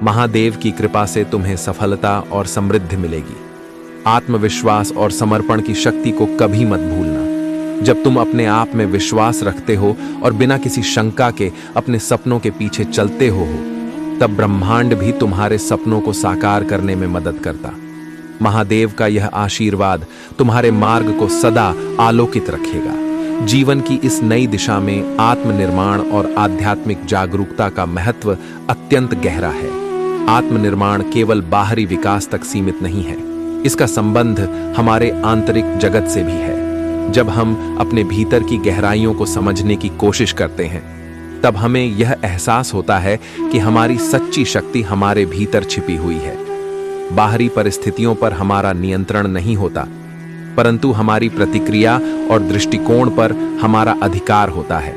महादेव की कृपा से तुम्हें सफलता और समृद्धि मिलेगी। आत्मविश्वास और समर्पण की शक्ति को कभी मत भूलना। जब तुम अपने आप में विश्वास रखते हो और बिना किसी शंका के अपने सपनों के पीछे चलते हो, तब ब्रह्मांड भी तुम्हारे सपनों को साकार करने में मदद करता। महादेव का यह आशीर्वाद तुम्हारे मार्ग को सदा आलोकित रखेगा। जीवन की इस नई दिशा में आत्मनिर्माण और आध्यात्मिक जागरूकता का महत्व अत्यंत गहरा है। आत्मनिर्माण केवल बाहरी विकास तक सीमित नहीं है, इसका संबंध हमारे आंतरिक जगत से भी है। जब हम अपने भीतर की गहराइयों को समझने की कोशिश करते हैं, तब हमें यह एहसास होता है कि हमारी सच्ची शक्ति हमारे भीतर छिपी हुई है। बाहरी परिस्थितियों पर हमारा नियंत्रण नहीं होता, परंतु हमारी प्रतिक्रिया और दृष्टिकोण पर हमारा अधिकार होता है।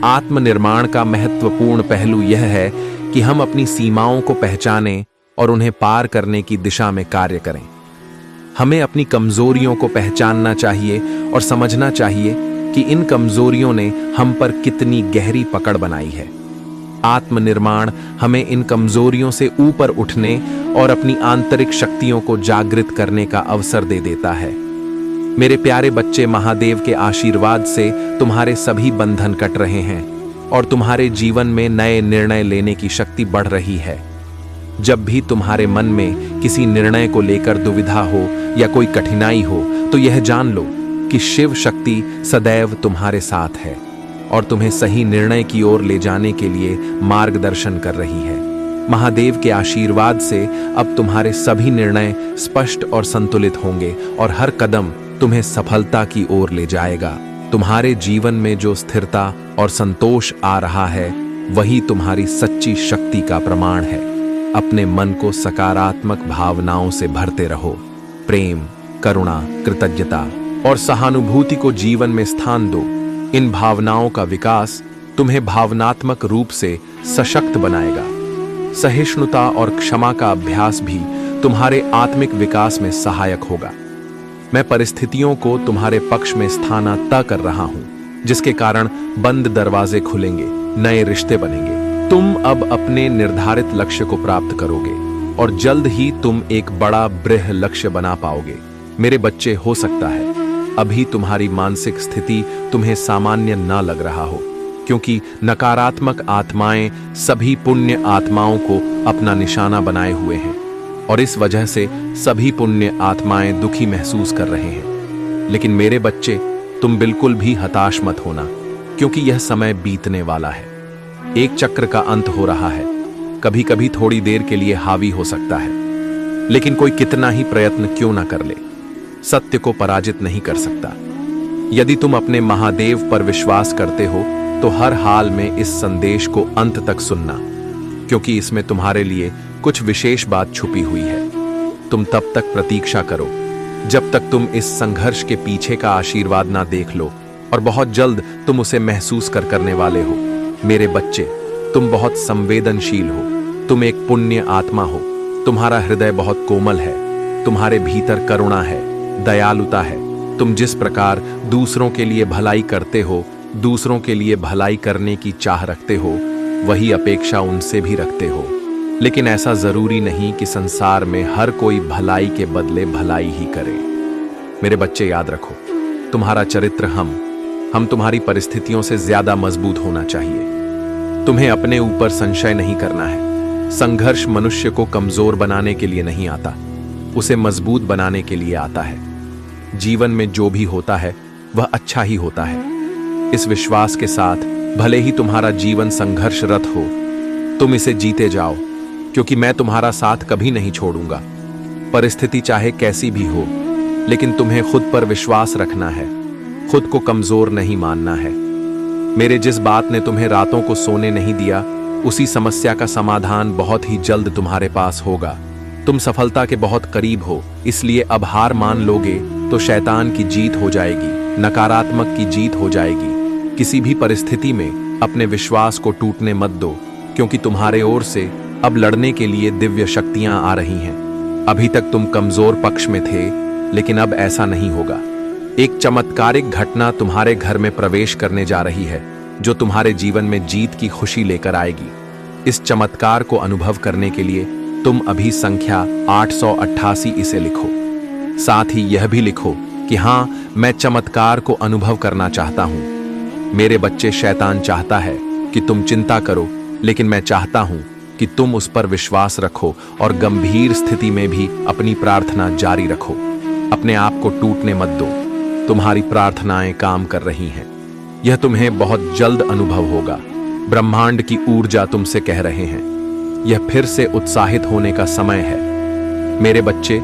आत्मनिर्माण का महत्वपूर्ण पहलू यह है कि हम अपनी सीमाओं को पहचानें और उन्हें पार करने की दिशा में कार्य करें। हमें अपनी कमजोरियों को पहचानना चाहिए और समझना चाहिए कि इन कमजोरियों ने हम पर कितनी गहरी पकड़ बनाई है। आत्मनिर्माण हमें इन कमजोरियों से ऊपर उठने और अपनी आंतरिक शक्तियों को जागृत करने का अवसर दे देता है। मेरे प्यारे बच्चे, महादेव के आशीर्वाद से तुम्हारे सभी बंधन कट रहे हैं और तुम्हारे जीवन में नए निर्णय लेने की शक्ति बढ़ रही है। जब भी तुम्हारे मन में किसी निर्णय को लेकर दुविधा हो या कोई कठिनाई हो, तो यह जान लो कि शिव शक्ति सदैव तुम्हारे साथ है और तुम्हें सही निर्णय की ओर ले जाने के लिए मार्गदर्शन कर रही है। महादेव के आशीर्वाद से अब तुम्हारे सभी निर्णय स्पष्ट और संतुलित होंगे और हर कदम तुम्हें सफलता की ओर ले जाएगा। तुम्हारे जीवन में जो स्थिरता और संतोष आ रहा है, वही तुम्हारी सच्ची शक्ति का प्रमाण है। अपने मन को सकारात्मक भावनाओं से भरते रहो। प्रेम, करुणा, कृतज्ञता और सहानुभूति को जीवन में स्थान दो। इन भावनाओं का विकास तुम्हें भावनात्मक रूप से सशक्त बनाएगा। सहिष्णुता और क्षमा का अभ्यास भी तुम्हारे आत्मिक विकास में सहायक होगा। मैं परिस्थितियों को तुम्हारे पक्ष में स्थानांतरित कर रहा हूं, जिसके कारण बंद दरवाजे खुलेंगे, नए रिश्ते बनेंगे। तुम अब अपने निर्धारित लक्ष्य को प्राप्त करोगे और जल्द ही तुम एक बड़ा बृहद लक्ष्य बना पाओगे। मेरे बच्चे, हो सकता है अभी तुम्हारी मानसिक स्थिति तुम्हें सामान्य न लग रहा हो, क्योंकि नकारात्मक आत्माएं सभी पुण्य आत्माओं को अपना निशाना बनाए हुए हैं और इस वजह से सभी पुण्य आत्माएं दुखी महसूस कर रहे हैं। लेकिन मेरे बच्चे, तुम बिल्कुल भी हताश मत होना, क्योंकि यह समय बीतने वाला है। एक चक्र का अंत हो रहा है। कभी कभी थोड़ी देर के लिए हावी हो सकता है, लेकिन कोई कितना ही प्रयत्न क्यों ना कर ले, सत्य को पराजित नहीं कर सकता। यदि तुम अपने महादेव पर विश्वास करते हो, तो हर हाल में इस संदेश को अंत तक सुनना, क्योंकि इसमें तुम्हारे लिए कुछ विशेष बात छुपी हुई है। तुम तब तक प्रतीक्षा करो जब तक तुम इस संघर्ष के पीछे का आशीर्वाद ना देख लो, और बहुत जल्द तुम उसे महसूस करने वाले हो। मेरे बच्चे, तुम बहुत संवेदनशील हो। तुम एक पुण्य आत्मा हो। तुम्हारा हृदय बहुत कोमल है। तुम्हारे भीतर करुणा है, दयालुता है। तुम जिस प्रकार दूसरों के लिए भलाई करते हो, दूसरों के लिए भलाई करने की चाह रखते हो, वही अपेक्षा उनसे भी रखते हो। लेकिन ऐसा जरूरी नहीं कि संसार में हर कोई भलाई के बदले भलाई ही करे। मेरे बच्चे, याद रखो, तुम्हारा चरित्र हम तुम्हारी परिस्थितियों से ज्यादा मजबूत होना चाहिए। तुम्हें अपने ऊपर संशय नहीं करना है। संघर्ष मनुष्य को कमजोर बनाने के लिए नहीं आता, उसे मजबूत बनाने के लिए आता है। जीवन में जो भी होता है वह अच्छा ही होता है। इस विश्वास के साथ, भले ही तुम्हारा जीवन संघर्षरत हो, तुम इसे जीते जाओ, क्योंकि मैं तुम्हारा साथ कभी नहीं छोड़ूंगा। परिस्थिति चाहे कैसी भी हो, लेकिन तुम्हें खुद पर विश्वास रखना है, खुद को कमजोर नहीं मानना है। मेरे जिस बात ने तुम्हें रातों को सोने नहीं दिया, उसी समस्या का समाधान बहुत ही जल्द तुम्हारे पास होगा। तुम सफलता के बहुत करीब हो, इसलिए अब हार मान लोगे तो शैतान की जीत हो जाएगी, नकारात्मक की जीत हो जाएगी। किसी भी परिस्थिति में अपने विश्वास को टूटने मत दो, क्योंकि तुम्हारे ओर से अब लड़ने के लिए दिव्य शक्तियां आ रही हैं। अभी तक तुम कमजोर पक्ष में थे, लेकिन अब ऐसा नहीं होगा। एक चमत्कारिक घटना तुम्हारे घर में प्रवेश करने जा रही है, जो तुम्हारे जीवन में जीत की खुशी लेकर आएगी। इस चमत्कार को अनुभव करने के लिए तुम अभी संख्या 888 इसे लिखो। साथ ही यह भी लिखो कि हाँ, मैं चमत्कार को अनुभव करना चाहता हूं। मेरे बच्चे, शैतान चाहता है कि तुम चिंता करो, लेकिन मैं चाहता हूं कि तुम उस पर विश्वास रखो और गंभीर स्थिति में भी अपनी प्रार्थना जारी रखो। अपने आप को टूटने मत दो। तुम्हारी प्रार्थनाएं काम कर रही हैं। यह तुम्हें बहुत जल्द अनुभव होगा। ब्रह्मांड की ऊर्जा तुमसे कह रहे हैं, यह फिर से उत्साहित होने का समय है। मेरे बच्चे,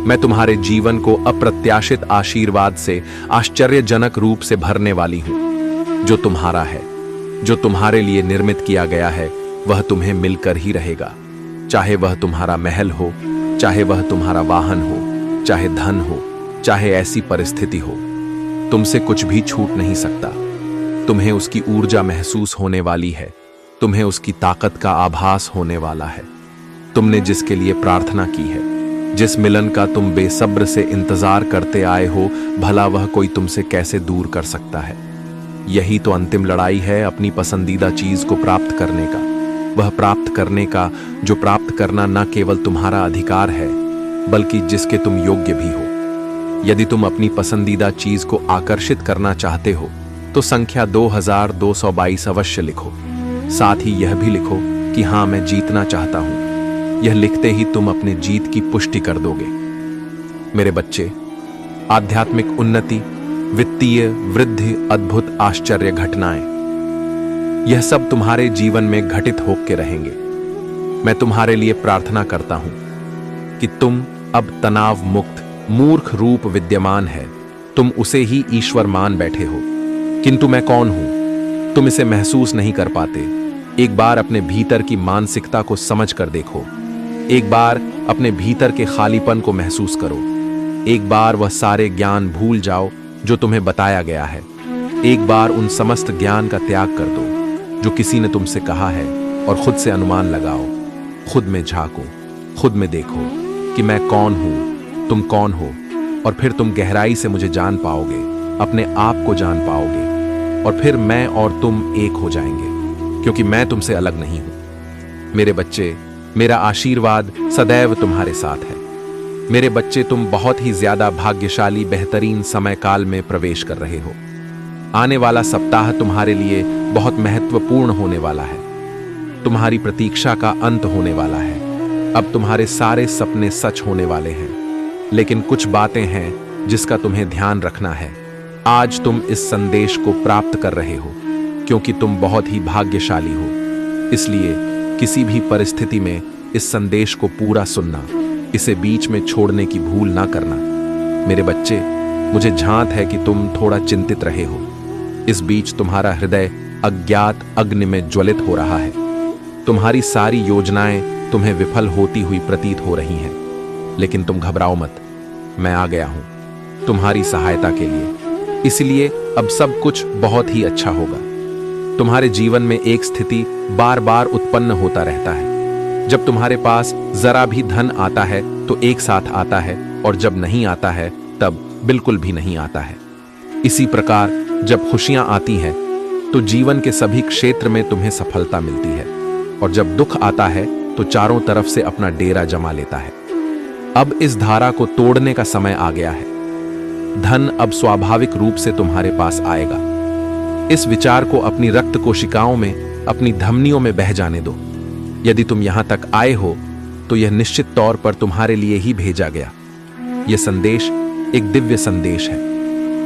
मैं तुम्हारे जीवन को अप्रत्याशित आशीर्वाद से आश्चर्यजनक रूप से भरने वाली हूं। जो तुम्हारा है, जो तुम्हारे लिए निर्मित किया गया है, वह तुम्हें मिलकर ही रहेगा। चाहे वह तुम्हारा महल हो, चाहे वह तुम्हारा वाहन हो, चाहे धन हो, चाहे ऐसी परिस्थिति हो, तुमसे कुछ भी छूट नहीं सकता। तुम्हें उसकी ऊर्जा महसूस होने वाली है। तुम्हें उसकी ताकत का आभास होने वाला है। तुमने जिसके लिए प्रार्थना की है, जिस मिलन का तुम बेसब्र से इंतजार करते आए हो, भला वह कोई तुमसे कैसे दूर कर सकता है। यही तो अंतिम लड़ाई है अपनी पसंदीदा चीज को प्राप्त करने का। वह प्राप्त करने का जो प्राप्त करना न केवल तुम्हारा अधिकार है, बल्कि जिसके तुम योग्य भी हो। यदि तुम अपनी पसंदीदा चीज को आकर्षित करना चाहते हो, तो संख्या 2222 अवश्य लिखो। साथ ही यह भी लिखो कि हाँ, मैं जीतना चाहता हूं। यह लिखते ही तुम अपने जीत की पुष्टि कर दोगे। मेरे बच्चे, आध्यात्मिक उन्नति, वित्तीय वृद्धि, अद्भुत आश्चर्य घटनाएं, यह सब तुम्हारे जीवन में घटित होके रहेंगे। मैं तुम्हारे लिए प्रार्थना करता हूं कि तुम अब तनाव मुक्त मूर्ख रूप विद्यमान है, तुम उसे ही ईश्वर मान बैठे हो। किंतु मैं कौन हूं, तुम इसे महसूस नहीं कर पाते। एक बार अपने भीतर की मानसिकता को समझ कर देखो। एक बार अपने भीतर के खालीपन को महसूस करो। एक बार वह सारे ज्ञान भूल जाओ जो तुम्हें बताया गया है। एक बार उन समस्त ज्ञान का त्याग कर दो जो किसी ने तुमसे कहा है, और खुद से अनुमान लगाओ। खुद में झांको, खुद में देखो कि मैं कौन हूं, तुम कौन हो, और फिर तुम गहराई से मुझे जान पाओगे, अपने आप को जान पाओगे, और फिर मैं और तुम एक हो जाएंगे, क्योंकि मैं तुमसे अलग नहीं हूं। मेरे बच्चे, मेरा आशीर्वाद सदैव तुम्हारे साथ है। मेरे बच्चे, तुम बहुत ही ज्यादा भाग्यशाली बेहतरीन समय काल में प्रवेश कर रहे हो। आने वाला सप्ताह तुम्हारे लिए बहुत महत्वपूर्ण होने वाला है। तुम्हारी प्रतीक्षा का अंत होने वाला है। अब तुम्हारे सारे सपने सच होने वाले हैं। लेकिन कुछ बातें हैं जिसका तुम्हें ध्यान रखना है। आज तुम इस संदेश को प्राप्त कर रहे हो क्योंकि तुम बहुत ही भाग्यशाली हो। इसलिए किसी भी परिस्थिति में इस संदेश को पूरा सुनना, इसे बीच में छोड़ने की भूल ना करना। मेरे बच्चे, मुझे झांत है कि तुम थोड़ा चिंतित रहे हो। इस बीच तुम्हारा हृदय अज्ञात अग्नि में ज्वलित हो रहा है। तुम्हारी सारी योजनाएं तुम्हें विफल होती हुई प्रतीत हो रही हैं। लेकिन तुम घबराओ मत, मैं आ गया हूं तुम्हारी सहायता के लिए। इसलिए अब सब कुछ बहुत ही अच्छा होगा। तुम्हारे जीवन में एक स्थिति बार बार उत्पन्न होता रहता है। जब तुम्हारे पास जरा भी धन आता है तो एक साथ आता है, और जब नहीं आता है तब बिल्कुल भी नहीं आता है। इसी प्रकार जब खुशियां आती हैं तो जीवन के सभी क्षेत्र में तुम्हें सफलता मिलती है, और जब दुख आता है तो चारों तरफ से अपना डेरा जमा लेता है। अब इस धारा को तोड़ने का समय आ गया है। धन अब स्वाभाविक रूप से तुम्हारे पास आएगा। इस विचार को अपनी रक्त कोशिकाओं में, अपनी धमनियों में बह जाने दो। यदि तुम यहां तक आए हो तो यह निश्चित तौर पर तुम्हारे लिए ही भेजा गया। यह संदेश एक दिव्य संदेश है।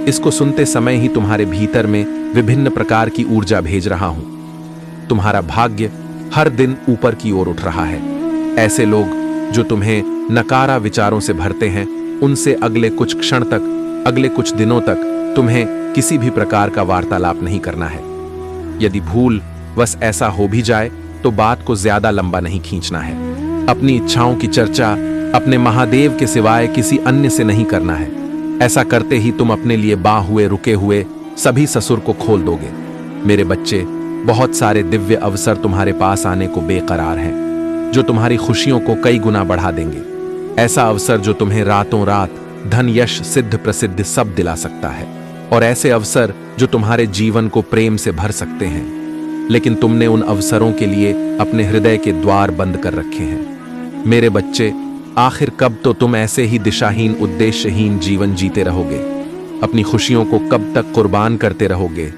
इसको सुनते समय ही तुम्हारे भीतर में विभिन्न प्रकार की ऊर्जा भेज रहा हूं। तुम्हारा भाग्य हर दिन ऊपर की ओर उठ रहा है। ऐसे लोग जो तुम्हें नकारा विचारों से भरते हैं, उनसे अगले कुछ क्षण तक, अगले कुछ दिनों तक तुम्हें किसी भी प्रकार का वार्तालाप नहीं करना है। यदि भूल बस ऐसा हो भी जाए तो बात को ज्यादा लंबा नहीं खींचना है। अपनी इच्छाओं की चर्चा अपने महादेव के सिवाय किसी अन्य से नहीं करना है। ऐसा करते ही तुम अपने लिए बाहुए रुके हुए सभी ससुर को खोल दोगे। मेरे बच्चे, बहुत सारे दिव्य अवसर तुम्हारे पास आने को बेकरार हैं, जो तुम्हारी खुशियों को कई गुना बढ़ा देंगे। ऐसा अवसर जो तुम्हें रातों रात धन, यश, सिद्ध प्रसिद्ध सब दिला सकता है, और ऐसे अवसर जो तुम्हारे जीवन को प्रेम से भर सकते हैं। लेकिन तुमने उन अवसरों के लिए अपने हृदय के द्वार बंद कर रखे हैं। मेरे बच्चे, आखिर कब तो तुम ऐसे ही दिशाहीन, उद्देश्यहीन जीवन जीते रहोगे? अपनी खुशियों को कब तक कुर्बान करते रहोगे?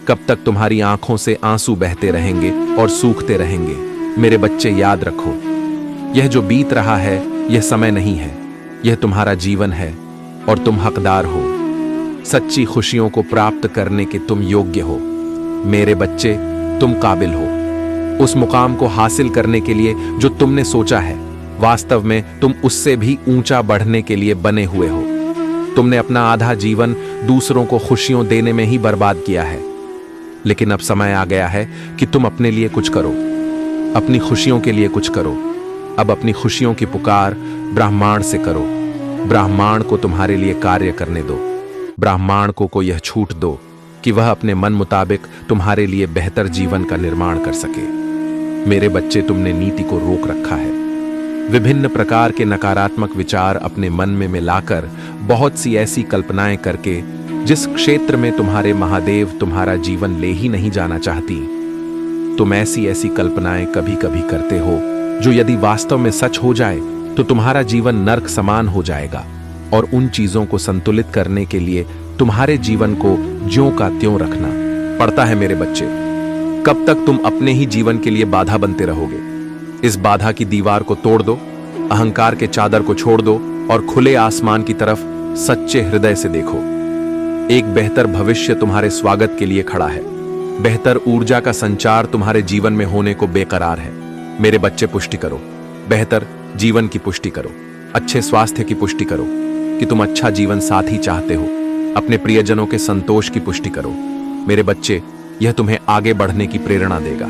कब तक तुम्हारी आंखों से आंसू बहते रहेंगे और सूखते रहेंगे? मेरे बच्चे, याद रखो, यह जो बीत रहा है यह समय नहीं है, यह तुम्हारा जीवन है, और तुम हकदार हो। सच्ची खुशियों को प्राप्त करने के तुम योग्य हो। मेरे बच्चे, तुम काबिल हो। उस मुकाम को हासिल करने के लिए जो तुमने सोचा है, वास्तव में तुम उससे भी ऊंचा बढ़ने के लिए बने हुए हो। तुमने अपना आधा जीवन दूसरों को खुशियों देने में ही बर्बाद किया है। लेकिन अब समय आ गया है कि तुम अपने लिए कुछ करो, अपनी खुशियों के लिए कुछ करो। अब अपनी खुशियों की पुकार ब्रह्मांड से करो। ब्रह्मांड को तुम्हारे लिए कार्य करने दो। ब्रह्मांड को यह छूट दो कि वह अपने मन मुताबिक तुम्हारे लिए बेहतर जीवन का निर्माण कर सके। मेरे बच्चे, तुमने नीति को रोक रखा है। विभिन्न प्रकार के नकारात्मक विचार अपने मन में मिलाकर, बहुत सी ऐसी कल्पनाएं करके, जिस क्षेत्र में तुम्हारे महादेव तुम्हारा जीवन ले ही नहीं जाना चाहती, तुम ऐसी ऐसी कल्पनाएं कभी कभी करते हो जो यदि वास्तव में सच हो जाए तो तुम्हारा जीवन नर्क समान हो जाएगा। और उन चीजों को संतुलित करने के लिए तुम्हारे जीवन को ज्यों का त्यों रखना, पड़ता है मेरे बच्चे। कब तक तुम अपने ही जीवन के लिए बाधा बनते रहोगे? इस बाधा की दीवार को तोड़ दो, अहंकार के चादर को छोड़ दो और खुले आसमान की तरफ सच्चे हृदय से देखो। एक बेहतर भविष्य तुम्हारे स्वागत के लिए खड़ा है। बेहतर ऊर्जा का संचार तुम्हारे जीवन में होने को बेकरार है। मेरे बच्चे, पुष्टि करो, बेहतर जीवन की पुष्टि करो, अच्छे स्वास्थ्य की पुष्टि करो कि तुम अच्छा जीवन साथी चाहते हो। अपने प्रियजनों के संतोष की पुष्टि करो। मेरे बच्चे, यह तुम्हें आगे बढ़ने की प्रेरणा देगा।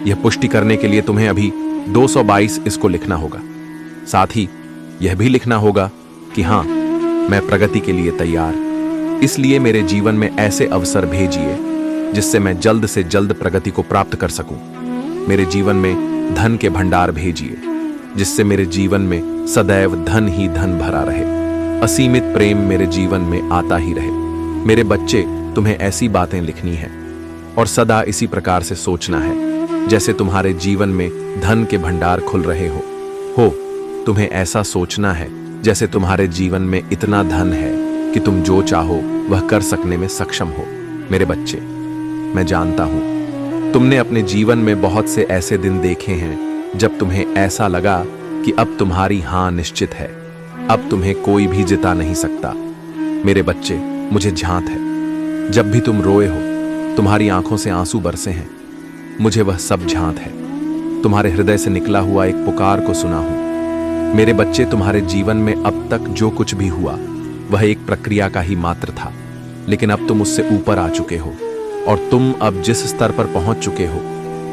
यह पुष्टि करने के लिए तुम्हें अभी 222 इसको लिखना होगा। साथ ही यह भी लिखना होगा कि हां, मैं प्रगति के लिए तैयार, इसलिए मेरे जीवन में ऐसे अवसर भेजिए जिससे मैं जल्द से जल्द प्रगति को प्राप्त कर सकूं। मेरे जीवन में धन के भंडार भेजिए जिससे मेरे जीवन में सदैव धन ही धन भरा रहे। असीमित प्रेम मेरे जीवन में आता ही रहे। मेरे बच्चे, तुम्हें ऐसी बातें लिखनी है और सदा इसी प्रकार से सोचना है जैसे तुम्हारे जीवन में धन के भंडार खुल रहे हो। तुम्हें ऐसा सोचना है जैसे तुम्हारे जीवन में इतना धन है कि तुम जो चाहो वह कर सकने में सक्षम हो। मेरे बच्चे, मैं जानता हूं तुमने अपने जीवन में बहुत से ऐसे दिन देखे हैं जब तुम्हें ऐसा लगा कि अब तुम्हारी हां निश्चित है, अब तुम्हें कोई भी जिता नहीं सकता। मेरे बच्चे, मुझे झांत है, जब भी तुम रोए हो, तुम्हारी आंखों से आंसू बरसे हैं, मुझे वह सब झांत है। तुम्हारे हृदय से निकला हुआ एक पुकार को सुना हूं। मेरे बच्चे, तुम्हारे जीवन में अब तक जो कुछ भी हुआ वह एक प्रक्रिया का ही मात्र था, लेकिन अब तुम उससे ऊपर आ चुके हो और तुम अब जिस स्तर पर पहुंच चुके हो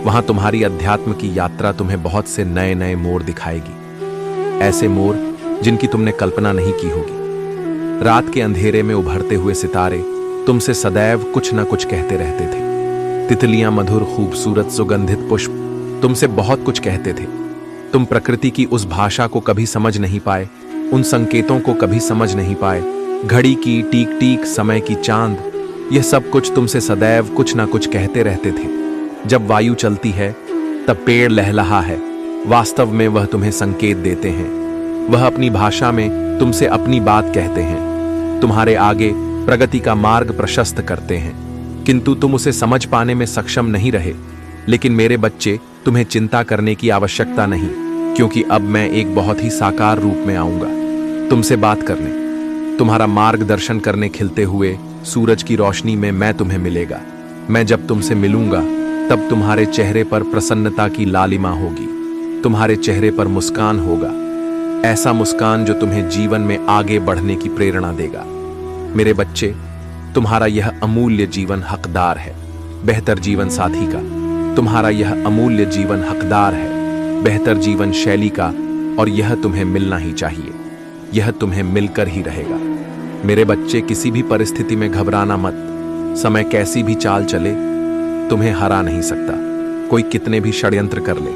वहां तुम्हारी अध्यात्म की यात्रा तुम्हें बहुत से नए नए मोड़ दिखाएगी। ऐसे मोड़ जिनकी तुमने कल्पना नहीं की होगी। रात के अंधेरे में उभरते हुए सितारे तुमसे सदैव कुछ न कुछ कहते रहते थे। तितलियां मधुर, खूबसूरत, सुगंधित पुष्प तुमसे बहुत कुछ कहते थे। तुम प्रकृति की उस भाषा को कभी समझ नहीं पाए, उन संकेतों को कभी समझ नहीं पाए। घड़ी की टीक टीक, समय की चांद, यह सब कुछ तुमसे सदैव कुछ ना कुछ कहते रहते थे। जब वायु चलती है तब पेड़ लहलहा है, वास्तव में वह तुम्हें संकेत देते हैं। वह अपनी भाषा में तुमसे अपनी बात कहते हैं, तुम्हारे आगे प्रगति का मार्ग प्रशस्त करते हैं, किंतु तुम उसे समझ पाने में सक्षम नहीं रहे। लेकिन मेरे बच्चे, तुम्हें चिंता करने की आवश्यकता नहीं, क्योंकि अब मैं एक बहुत ही साकार रूप में आऊंगा तुमसे बात करने, तुम्हारा मार्गदर्शन करने। खिलते हुए सूरज की रोशनी में मैं तुम्हें मिलेगा। मैं जब तुमसे मिलूंगा तब तुम्हारे चेहरे पर प्रसन्नता की लालिमा होगी, तुम्हारे चेहरे पर मुस्कान होगा, ऐसा मुस्कान जो तुम्हें जीवन में आगे बढ़ने की प्रेरणा देगा। मेरे बच्चे, तुम्हारा यह अमूल्य जीवन हकदार है बेहतर जीवन साथी का। तुम्हारा यह अमूल्य जीवन हकदार है बेहतर जीवन शैली का, और यह तुम्हें मिलना ही चाहिए। यह तुम्हें मिलकर ही रहेगा। मेरे बच्चे, किसी भी परिस्थिति में घबराना मत। समय कैसी भी चाल चले, तुम्हें हरा नहीं सकता। कोई कितने भी षड्यंत्र कर ले,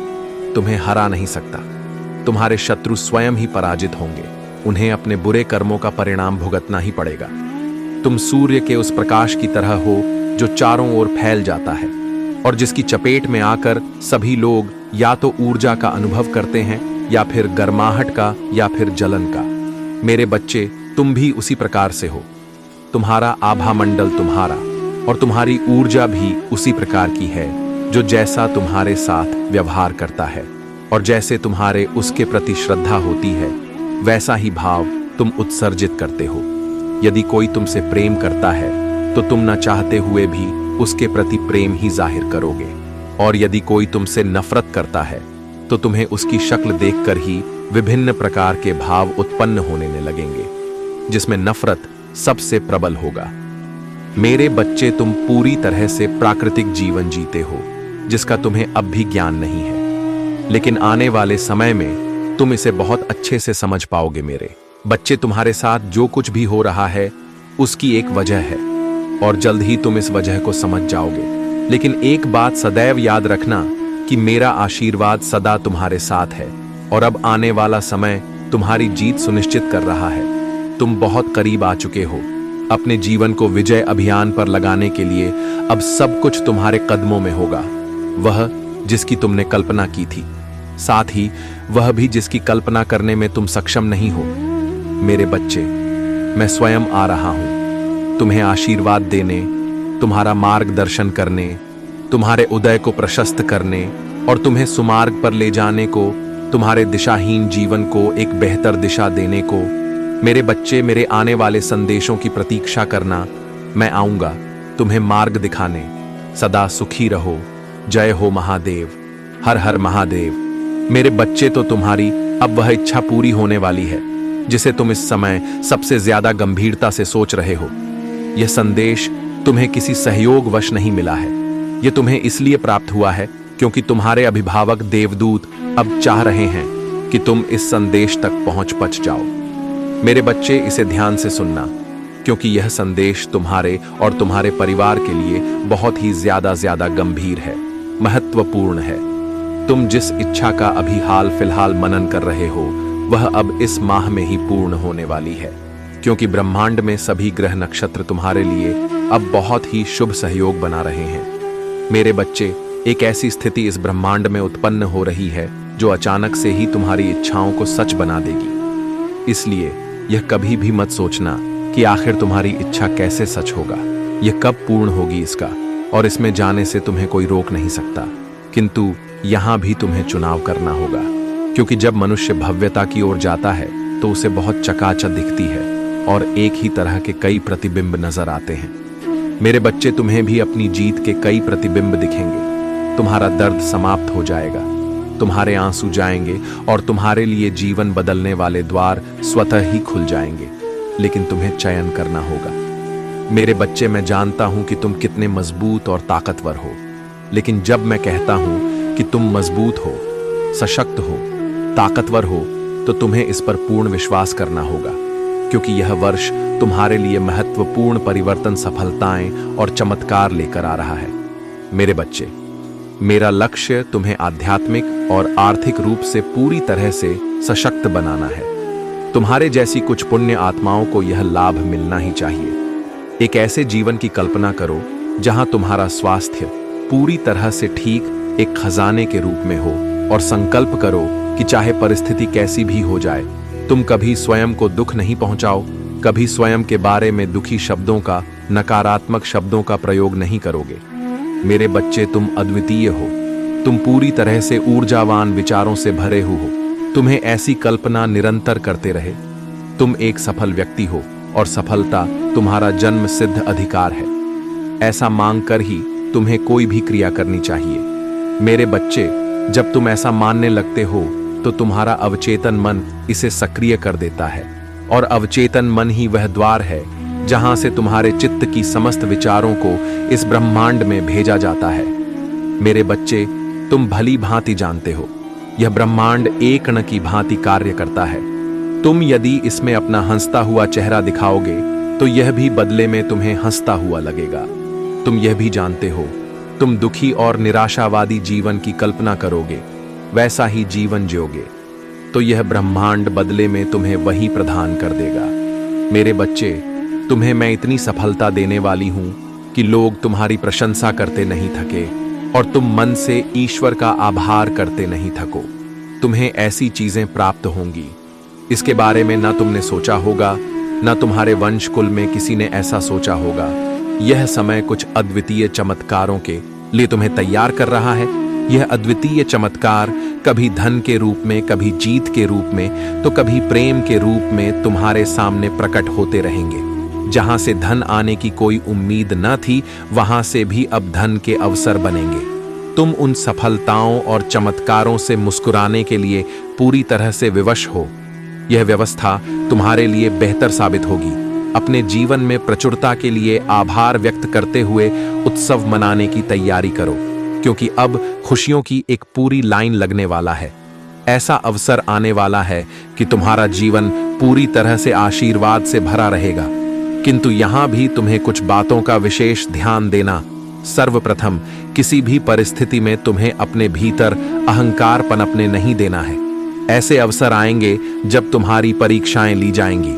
तुम्हें हरा नहीं सकता। तुम्हारे शत्रु स्वयं ही पराजित होंगे, उन्हें अपने बुरे कर्मों का परिणाम भुगतना ही पड़ेगा। तुम सूर्य के उस प्रकाश की तरह हो जो चारों ओर फैल जाता है और जिसकी चपेट में आकर सभी लोग या तो ऊर्जा का अनुभव करते हैं या फिर गर्माहट का या फिर जलन का। मेरे बच्चे, तुम भी उसी प्रकार से हो। तुम्हारा आभा मंडल तुम्हारा और तुम्हारी ऊर्जा भी उसी प्रकार की है जो जैसा तुम्हारे साथ व्यवहार करता है और जैसे तुम्हारे उसके प्रति श्रद्धा होती है वैसा ही भाव तुम उत्सर्जित करते हो। यदि कोई तुमसे प्रेम करता है तो तुम न चाहते हुए भी उसके प्रति प्रेम ही जाहिर करोगे, और यदि कोई तुमसे नफरत करता है तो तुम्हें उसकी शक्ल देखकर ही विभिन्न प्रकार के भाव उत्पन्न होने लगेंगे, जिसमें नफरत सबसे प्रबल होगा। मेरे बच्चे, तुम पूरी तरह से प्राकृतिक जीवन जीते हो जिसका तुम्हें अब भी ज्ञान नहीं है, लेकिन आने वाले समय में तुम इसे बहुत अच्छे से समझ पाओगे। मेरे बच्चे, तुम्हारे साथ जो कुछ भी हो रहा है उसकी एक वजह है और जल्द ही तुम इस वजह को समझ जाओगे। लेकिन एक बात सदैव याद रखना कि मेरा आशीर्वाद सदा तुम्हारे साथ है और अब आने वाला समय तुम्हारी जीत सुनिश्चित कर रहा है। तुम बहुत करीब आ चुके हो अपने जीवन को विजय अभियान पर लगाने के लिए। अब सब कुछ तुम्हारे कदमों में होगा, वह जिसकी तुमने कल्पना की थी, साथ ही वह भी जिसकी कल्पना करने में तुम सक्षम नहीं हो। मेरे बच्चे, मैं स्वयं आ रहा हूं तुम्हें आशीर्वाद देने, तुम्हारा मार्गदर्शन करने, तुम्हारे उदय को प्रशस्त करने और तुम्हें सुमार्ग पर ले जाने को, तुम्हारे दिशाहीन जीवन को एक बेहतर दिशा देने को। मेरे बच्चे, मेरे आने वाले संदेशों की प्रतीक्षा करना। मैं आऊंगा तुम्हें मार्ग दिखाने। सदा सुखी रहो। जय हो महादेव। हर हर महादेव। मेरे बच्चे, तो तुम्हारी अब वह इच्छा पूरी होने वाली है जिसे तुम इस समय सबसे ज्यादा गंभीरता से सोच रहे हो। यह संदेश तुम्हें किसी सहयोगवश नहीं मिला है। यह तुम्हें इसलिए प्राप्त हुआ है क्योंकि तुम्हारे अभिभावक देवदूत अब चाह रहे हैं कि तुम इस संदेश तक पहुंच जाओ। मेरे बच्चे, इसे ध्यान से सुनना, क्योंकि यह संदेश तुम्हारे और तुम्हारे परिवार के लिए बहुत ही ज्यादा गंभीर है, महत्वपूर्ण है। तुम जिस इच्छा का अभी हाल फिलहाल मनन कर रहे हो, वह अब इस माह में ही पूर्ण होने वाली है, क्योंकि ब्रह्मांड में सभी ग्रह नक्षत्र तुम्हारे लिए अब बहुत ही शुभ सहयोग बना रहे हैं। मेरे बच्चे, एक ऐसी स्थिति इस ब्रह्मांड में उत्पन्न हो रही है जो अचानक से ही तुम्हारी इच्छाओं को सच बना देगी। इसलिए यह कभी भी मत सोचना कि आखिर तुम्हारी इच्छा कैसे सच होगा, यह कब पूर्ण होगी इसका, और इसमें जाने से तुम्हें कोई रोक नहीं सकता। किंतु यहां भी तुम्हें चुनाव करना होगा, क्योंकि जब मनुष्य भव्यता की ओर जाता है तो उसे बहुत चकाचक दिखती है और एक ही तरह के कई प्रतिबिंब नजर आते हैं। मेरे बच्चे, तुम्हें भी अपनी जीत के कई प्रतिबिंब दिखेंगे। तुम्हारा दर्द समाप्त हो जाएगा, तुम्हारे आंसू जाएंगे और तुम्हारे लिए जीवन बदलने वाले द्वार स्वतः ही खुल जाएंगे। लेकिन तुम्हें चयन करना होगा। मेरे बच्चे, मैं जानता हूं कि तुम कितने मजबूत और ताकतवर हो, लेकिन जब मैं कहता हूं कि तुम मजबूत हो, सशक्त हो, ताकतवर हो, तो तुम्हें इस पर पूर्ण विश्वास करना होगा, क्योंकि यह वर्ष तुम्हारे लिए महत्वपूर्ण परिवर्तन, सफलताएं और चमत्कार लेकर आ रहा है। मेरे बच्चे, मेरा लक्ष्य तुम्हें आध्यात्मिक और आर्थिक रूप से पूरी तरह से सशक्त बनाना है। तुम्हारे जैसी कुछ पुण्य आत्माओं को यह लाभ मिलना ही चाहिए। एक ऐसे जीवन की कल्पना करो जहां तुम्हारा स्वास्थ्य पूरी तरह से ठीक एक खजाने के रूप में हो, और संकल्प करो कि चाहे परिस्थिति कैसी भी हो जाए, तुम कभी स्वयं को दुख नहीं पहुंचाओ, कभी स्वयं के बारे में दुखी शब्दों का, नकारात्मक शब्दों का प्रयोग नहीं करोगे। मेरे बच्चे, तुम अद्वितीय हो। तुम पूरी तरह से ऊर्जावान विचारों से भरे हो। तुम्हें ऐसी कल्पना निरंतर करते रहे। तुम एक सफल व्यक्ति हो और सफलता तुम्हारा जन्म सिद्ध अधिकार है। ऐसा मांगकर ही तुम्हें कोई भी क्रिया करनी चाहिए। मेरे बच्चे, जब तुम ऐसा मानने लगते हो तो तुम्हारा अवचेतन मन इसे सक्रिय कर देता है, और अवचेतन मन ही वह द्वार है जहां से तुम्हारे चित्त की समस्त विचारों को इस ब्रह्मांड में भेजा जाता है। मेरे बच्चे, तुम भली भांति जानते हो, यह ब्रह्मांड एक कण की भांति कार्य करता है। तुम यदि इसमें अपना हंसता हुआ चेहरा दिखाओगे तो यह भी बदले में तुम्हें हंसता हुआ लगेगा। तुम यह भी जानते हो, तुम दुखी और निराशावादी जीवन की कल्पना करोगे, वैसा ही जीवन जियोगे, तो यह ब्रह्मांड बदले में तुम्हें वही प्रदान कर देगा। मेरे बच्चे, तुम्हें मैं इतनी सफलता देने वाली हूं कि लोग तुम्हारी प्रशंसा करते नहीं थके, और तुम मन से ईश्वर का आभार करते नहीं थको। तुम्हें ऐसी चीजें प्राप्त होंगी, इसके बारे में ना तुमने सोचा होगा, ना तुम्हारे वंश कुल में किसी ने ऐसा सोचा होगा। यह समय कुछ अद्वितीय चमत्कारों के लिए तुम्हें तैयार कर रहा है। यह अद्वितीय चमत्कार कभी धन के रूप में, कभी जीत के रूप में, तो कभी प्रेम के रूप में तुम्हारे सामने प्रकट होते रहेंगे। जहां से धन आने की कोई उम्मीद न थी, वहां से भी अब धन के अवसर बनेंगे। तुम उन सफलताओं और चमत्कारों से मुस्कुराने के लिए पूरी तरह से विवश हो। यह व्यवस्था तुम्हारे लिए बेहतर साबित होगी। अपने जीवन में प्रचुरता के लिए आभार व्यक्त करते हुए उत्सव मनाने की तैयारी करो, क्योंकि अब खुशियों की एक पूरी लाइन लगने वाला है। ऐसा अवसर आने वाला है कि तुम्हारा जीवन पूरी तरह से आशीर्वाद से भरा रहेगा। किंतु यहां भी तुम्हें कुछ बातों का विशेष ध्यान देना। सर्वप्रथम, किसी भी परिस्थिति में तुम्हें अपने भीतर अहंकार पनपने नहीं देना है। ऐसे अवसर आएंगे जब तुम्हारी परीक्षाएं ली जाएंगी,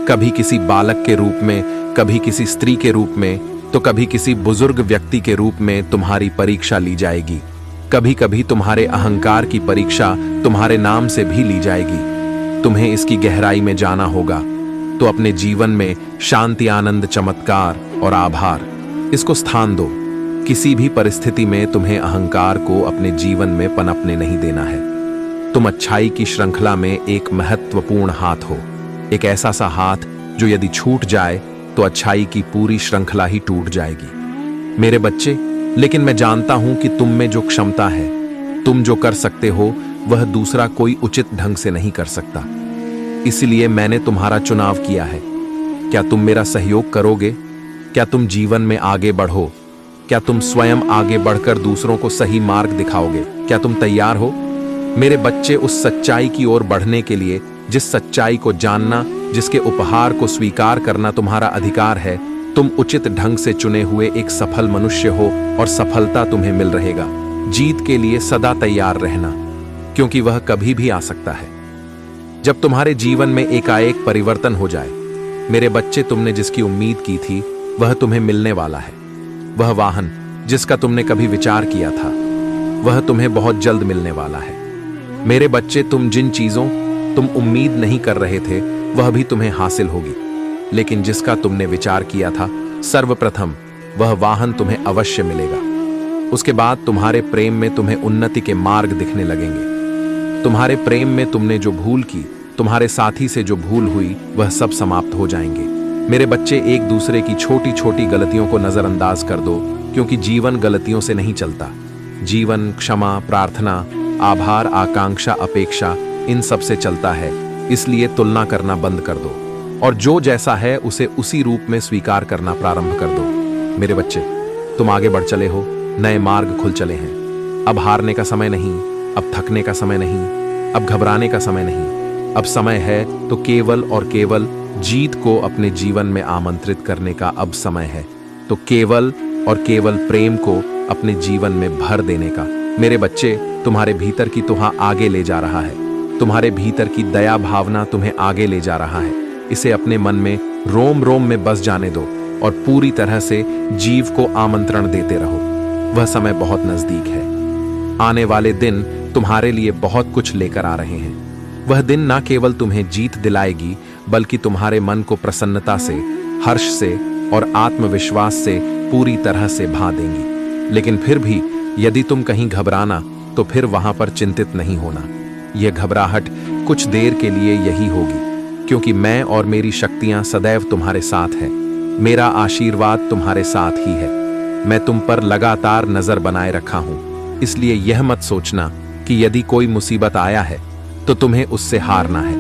कभी किसी बालक के रूप में, कभी किसी स्त्री के रूप में, तो कभी किसी बुजुर्ग व्यक्ति के रूप में तुम्हारी परीक्षा ली जाएगी। कभी कभी तुम्हारे अहंकार की परीक्षा तुम्हारे नाम से भी ली जाएगी। तुम्हें इसकी गहराई में जाना होगा, तो अपने जीवन में शांति, आनंद, चमत्कार और आभार इसको स्थान दो। किसी भी परिस्थिति में तुम्हें अहंकार को अपने जीवन में पनपने नहीं देना है। तुम अच्छाई की श्रृंखला में एक महत्वपूर्ण हाथ हो, एक ऐसा सा हाथ जो यदि छूट जाए तो अच्छाई की पूरी श्रृंखला ही टूट जाएगी। मेरे बच्चे, लेकिन मैं जानता हूं कि तुम में जो क्षमता है, तुम जो कर सकते हो, वह दूसरा कोई उचित ढंग से नहीं कर सकता। इसलिए मैंने तुम्हारा चुनाव किया है। क्या तुम मेरा सहयोग करोगे? क्या तुम जीवन में आगे बढ़ो? क्या तुम स्वयं आगे बढ़कर दूसरों को सही मार्ग दिखाओगे? क्या तुम तैयार हो? मेरे बच्चे, उस सच्चाई की ओर बढ़ने के लिए, जिस सच्चाई को जानना, जिसके उपहार को स्वीकार करना तुम्हारा अधिकार है, तुम उचित ढंग से चुने हुए एक सफल मनुष्य हो और सफलता तुम्हें मिल रहेगा। जीत के लिए सदा तैयार रहना, क्योंकि वह कभी भी आ सकता है। जब तुम्हारे जीवन में एकाएक परिवर्तन हो जाए, मेरे बच्चे, तुमने जिसकी उम्मीद की थी वह तुम्हें मिलने वाला है। वह वाहन जिसका तुमने कभी विचार किया था, वह तुम्हें बहुत जल्द मिलने वाला है। मेरे बच्चे, जिन चीजों तुम उम्मीद नहीं कर रहे थे, वह भी तुम्हें हासिल होगी। लेकिन जिसका तुमने विचार किया था, सर्वप्रथम वह वाहन तुम्हें अवश्य मिलेगा। उसके बाद तुम्हारे प्रेम में तुम्हें उन्नति के मार्ग दिखने लगेंगे। तुम्हारे प्रेम में तुमने जो भूल की, तुम्हारे साथी से जो भूल हुई, वह सब समाप्त हो जाएंगे। मेरे बच्चे, एक दूसरे की छोटी छोटी गलतियों को नजरअंदाज कर दो, क्योंकि जीवन गलतियों से नहीं चलता। जीवन क्षमा, प्रार्थना, आभार, आकांक्षा, अपेक्षा, इन सब से चलता है। इसलिए तुलना करना बंद कर दो और जो जैसा है उसे उसी रूप में स्वीकार करना प्रारंभ कर दो। मेरे बच्चे, तुम आगे बढ़ चले हो, नए मार्ग खुल चले हैं। अब हारने का समय नहीं, अब थकने का समय नहीं, अब घबराने का समय नहीं। अब समय है तो केवल और केवल जीत को अपने जीवन में आमंत्रित करने का अब समय है। तो केवल और केवल प्रेम को अपने जीवन में भर देने का। मेरे बच्चे, तुम्हारे भीतर की तुहा आगे ले जा रहा है। तुम्हारे भीतर की दया भावना तुम्हें आगे ले जा रहा है। इसे अपने मन में रोम रोम में बस जाने दो और पूरी तरह से जीव को आमंत्रण देते रहो। वह समय बहुत नजदीक है। आने वाले दिन तुम्हारे लिए बहुत कुछ लेकर आ रहे हैं। वह दिन ना केवल तुम्हें जीत दिलाएगी, बल्कि तुम्हारे मन को प्रसन्नता से, हर्ष से और आत्मविश्वास से पूरी तरह से भा देंगी। लेकिन फिर भी यदि तुम कहीं घबराना, तो फिर वहां पर चिंतित नहीं होना। यह घबराहट कुछ देर के लिए यही होगी, क्योंकि मैं और मेरी शक्तियां सदैव तुम्हारे साथ हैं। मेरा आशीर्वाद तुम्हारे साथ ही है। मैं तुम पर लगातार नजर बनाए रखा हूं। इसलिए यह मत सोचना कि यदि कोई मुसीबत आया है तो तुम्हें उससे हारना है।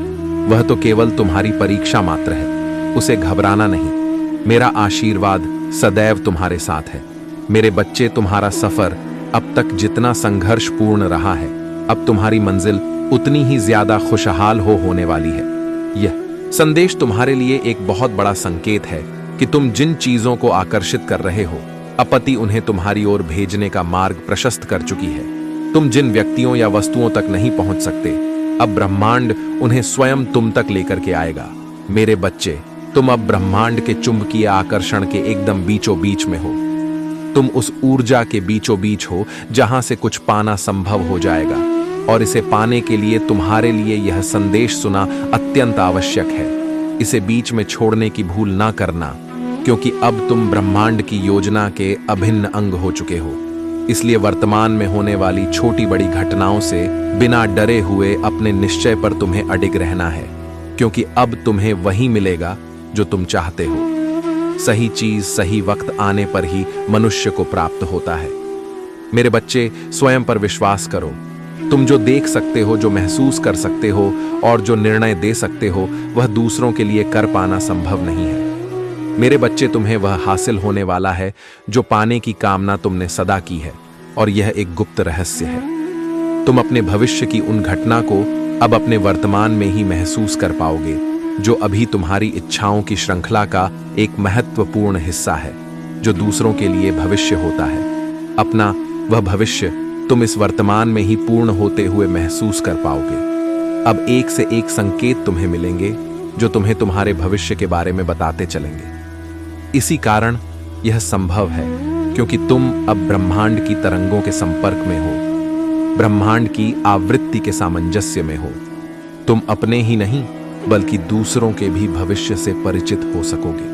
वह तो केवल तुम्हारी परीक्षा मात्र है, उसे घबराना नहीं। मेरा आशीर्वाद सदैव तुम्हारे साथ है। मेरे बच्चे, तुम्हारा सफर अब तक जितना संघर्षपूर्ण रहा है, अब तुम्हारी मंजिल उतनी ही ज्यादा खुशहाल होने वाली है। यह संदेश तुम्हारे लिए एक बहुत बड़ा संकेत है कि तुम जिन चीजों को आकर्षित कर रहे हो, आपत्ति उन्हें तुम्हारी ओर भेजने का मार्ग प्रशस्त कर चुकी है। तुम जिन व्यक्तियों या वस्तुओं तक नहीं पहुंच सकते, अब ब्रह्मांड उन्हें स्वयं तुम तक लेकर के आएगा। मेरे बच्चे, तुम अब ब्रह्मांड के चुंबकीय आकर्षण के एकदम बीचों बीच में हो। तुम उस ऊर्जा के बीचों बीच हो जहां से कुछ पाना संभव हो जाएगा, और इसे पाने के लिए तुम्हारे लिए यह संदेश सुना अत्यंत आवश्यक है। इसे बीच में छोड़ने की भूल ना करना, क्योंकि अब तुम ब्रह्मांड की योजना के अभिन्न अंग हो चुके हो। इसलिए वर्तमान में होने वाली छोटी बड़ी घटनाओं से बिना डरे हुए अपने निश्चय पर तुम्हें अडिग रहना है, क्योंकि अब तुम्हें वही मिलेगा जो तुम चाहते हो। सही चीज सही वक्त आने पर ही मनुष्य को प्राप्त होता है। मेरे बच्चे, स्वयं पर विश्वास करो। तुम जो देख सकते हो, जो महसूस कर सकते हो और जो निर्णय दे सकते हो, वह दूसरों के लिए कर पाना संभव नहीं है। मेरे बच्चे, तुम्हें वह हासिल होने वाला है जो पाने की कामना तुमने सदा की है, और यह एक गुप्त रहस्य है। तुम अपने भविष्य की उन घटना को अब अपने वर्तमान में ही महसूस कर पाओगे, जो अभी तुम्हारी इच्छाओं की श्रृंखला का एक महत्वपूर्ण हिस्सा है, जो दूसरों के लिए भविष्य होता है। अपना वह भविष्य तुम इस वर्तमान में ही पूर्ण होते हुए महसूस कर पाओगे। अब एक से एक संकेत तुम्हें मिलेंगे जो तुम्हें तुम्हारे भविष्य के बारे में बताते चलेंगे। इसी कारण यह संभव है, क्योंकि तुम अब ब्रह्मांड की तरंगों के संपर्क में हो, ब्रह्मांड की आवृत्ति के सामंजस्य में हो। तुम अपने ही नहीं, बल्कि दूसरों के भी भविष्य से परिचित हो सकोगे।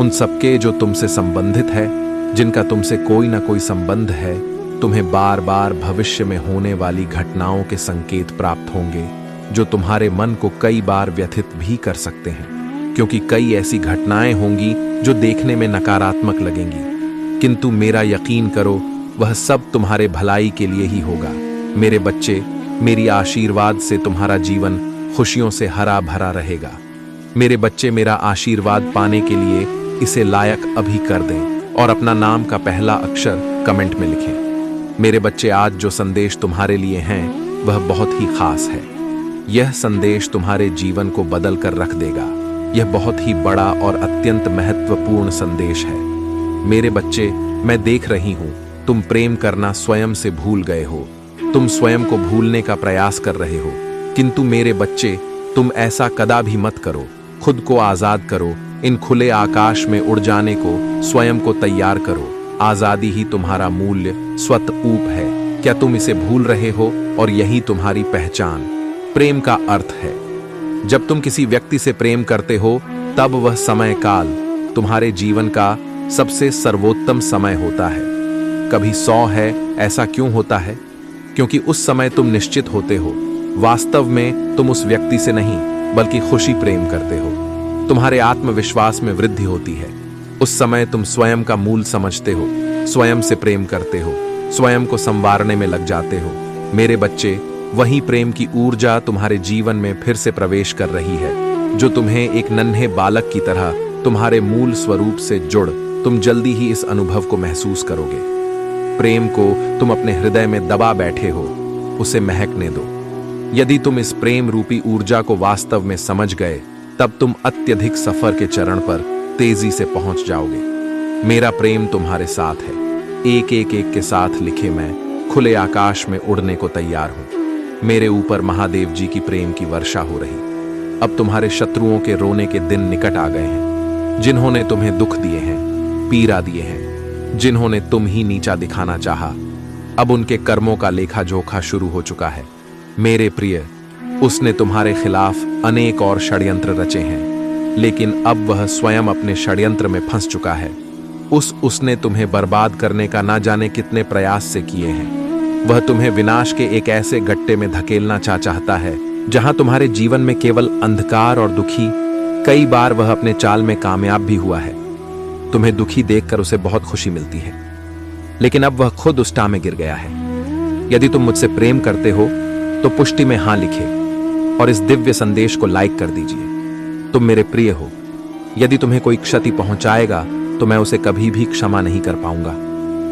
उन सबके जो तुमसे संबंधित है, जिनका तुमसे कोई ना कोई संबंध है, तुम्हें बार बार भविष्य में होने वाली घटनाओं के संकेत प्राप्त होंगे जो तुम्हारे मन को कई बार व्यथित भी कर सकते हैं, क्योंकि कई ऐसी घटनाएं होंगी जो देखने में नकारात्मक लगेंगी, किंतु मेरा यकीन करो वह सब तुम्हारे भलाई के लिए ही होगा। मेरे बच्चे, मेरी आशीर्वाद से तुम्हारा जीवन खुशियों से हरा भरा रहेगा। मेरे बच्चे, मेरा आशीर्वाद पाने के लिए इसे लायक अभी कर दें और अपना नाम का पहला अक्षर कमेंट में लिखें। मेरे बच्चे, आज जो संदेश तुम्हारे लिए हैं वह बहुत ही खास है। यह संदेश तुम्हारे जीवन को बदल कर रख देगा। यह बहुत ही बड़ा और अत्यंत महत्वपूर्ण संदेश है। मेरे बच्चे, मैं देख रही हूं तुम प्रेम करना स्वयं से भूल गए हो। तुम स्वयं को भूलने का प्रयास कर रहे हो, किंतु मेरे बच्चे, तुम ऐसा कदा भी मत करो। खुद को आजाद करो। इन खुले आकाश में उड़ जाने को स्वयं को तैयार करो। आजादी ही तुम्हारा मूल्य स्वतःऊप है। क्या तुम इसे भूल रहे हो? और यही तुम्हारी पहचान, प्रेम का अर्थ है। जब तुम किसी व्यक्ति से प्रेम करते हो तब वह समय काल तुम्हारे जीवन का सबसे सर्वोत्तम समय होता है। कभी 100 है। ऐसा क्यों होता है? क्योंकि उस समय तुम निश्चित होते हो। वास्तव में तुम उस व्यक्ति से नहीं बल्कि खुशी प्रेम करते हो। तुम्हारे आत्मविश्वास में वृद्धि होती है। उस समय तुम स्वयं का मूल समझते हो, स्वयं से प्रेम करते हो, स्वयं को संवारने में लग जाते हो। मेरे बच्चे, वही प्रेम की ऊर्जा तुम्हारे जीवन में फिर से प्रवेश कर रही है, जो तुम्हें एक नन्हे बालक की तरह तुम्हारे मूल स्वरूप से जुड़ तुम जल्दी ही इस अनुभव को महसूस करोगे। प्रेम को तुम अपने हृदय में दबा बैठे हो, उसे महकने दो। यदि तुम इस प्रेम रूपी ऊर्जा को वास्तव में समझ गए, तब तुम अत्यधिक सफर के चरण पर तेजी से पहुंच जाओगे। मेरा प्रेम तुम्हारे साथ है। एक एक एक के साथ लिखे मैं खुले आकाश में उड़ने को तैयार हूं। मेरे ऊपर महादेव जी की प्रेम की वर्षा हो रही। अब तुम्हारे शत्रुओं के रोने के दिन निकट आ गए हैं। जिन्होंने तुम्हें दुख दिए हैं, पीड़ा दिए हैं, जिन्होंने तुम ही नीचा दिखाना चाहा, अब उनके कर्मों का लेखा जोखा शुरू हो चुका है। मेरे प्रिय, उसने तुम्हारे खिलाफ अनेक और षड्यंत्र रचे हैं, लेकिन अब वह स्वयं अपने षड्यंत्र में फंस चुका है। उसने तुम्हें बर्बाद करने का ना जाने कितने प्रयास से किए हैं। वह तुम्हें विनाश के एक ऐसे गड्ढे में धकेलना चाहता है जहां तुम्हारे जीवन में केवल अंधकार और दुखी। कई बार वह अपने चाल में कामयाब भी हुआ है। तुम्हें दुखी देखकर उसे बहुत खुशी मिलती है, लेकिन अब वह खुद उस टाह में गिर गया है। यदि तुम मुझसे प्रेम करते हो तो पुष्टि में हां लिखे और इस दिव्य संदेश को लाइक कर दीजिए। तुम मेरे प्रिय हो। यदि तुम्हें कोई क्षति पहुंचाएगा तो मैं उसे कभी भी क्षमा नहीं कर पाऊंगा।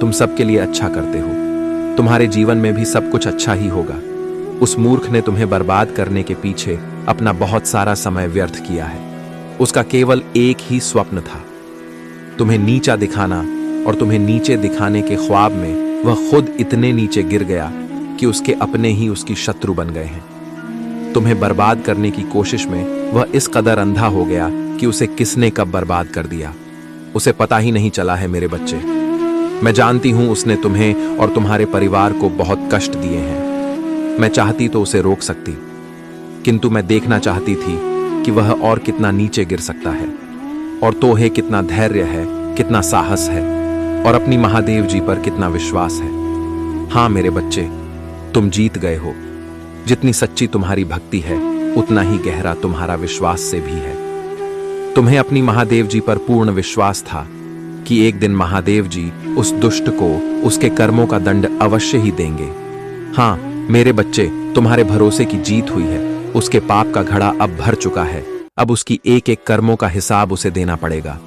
तुम सबके लिए अच्छा करते हो। तुम्हारे जीवन में भी सब कुछ अच्छा ही होगा। उस मूर्ख ने तुम्हें बर्बाद करने के पीछे अपना बहुत सारा समय व्यर्थ किया है। उसका केवल एक ही स्वप्न था, तुम्हें नीचा दिखाना, और तुम्हें नीचे दिखाने के ख्वाब में वह खुद इतने नीचे गिर गया कि उसके अपने ही उसकी शत्रु बन गए हैं। तुम्हें बर्बाद करने की कोशिश में वह इस कदर अंधा हो गया कि उसे किसने कब बर्बाद कर दिया उसे पता ही नहीं चला है। मेरे बच्चे, मैं जानती हूं उसने तुम्हें और तुम्हारे परिवार को बहुत कष्ट दिए हैं। मैं चाहती तो उसे रोक सकती, किंतु मैं देखना चाहती थी कि वह और कितना नीचे गिर सकता है, और तोहे कितना धैर्य है, कितना साहस है, और अपनी महादेव जी पर कितना विश्वास है। हाँ मेरे बच्चे, तुम जीत गए हो। जितनी सच्ची तुम्हारी भक्ति है, उतना ही गहरा तुम्हारा विश्वास से भी है। तुम्हें अपनी महादेव जी पर पूर्ण विश्वास था कि एक दिन महादेव जी उस दुष्ट को उसके कर्मों का दंड अवश्य ही देंगे। हाँ मेरे बच्चे, तुम्हारे भरोसे की जीत हुई है। उसके पाप का घड़ा अब भर चुका है। अब उसकी एक एक कर्मों का हिसाब उसे देना पड़ेगा।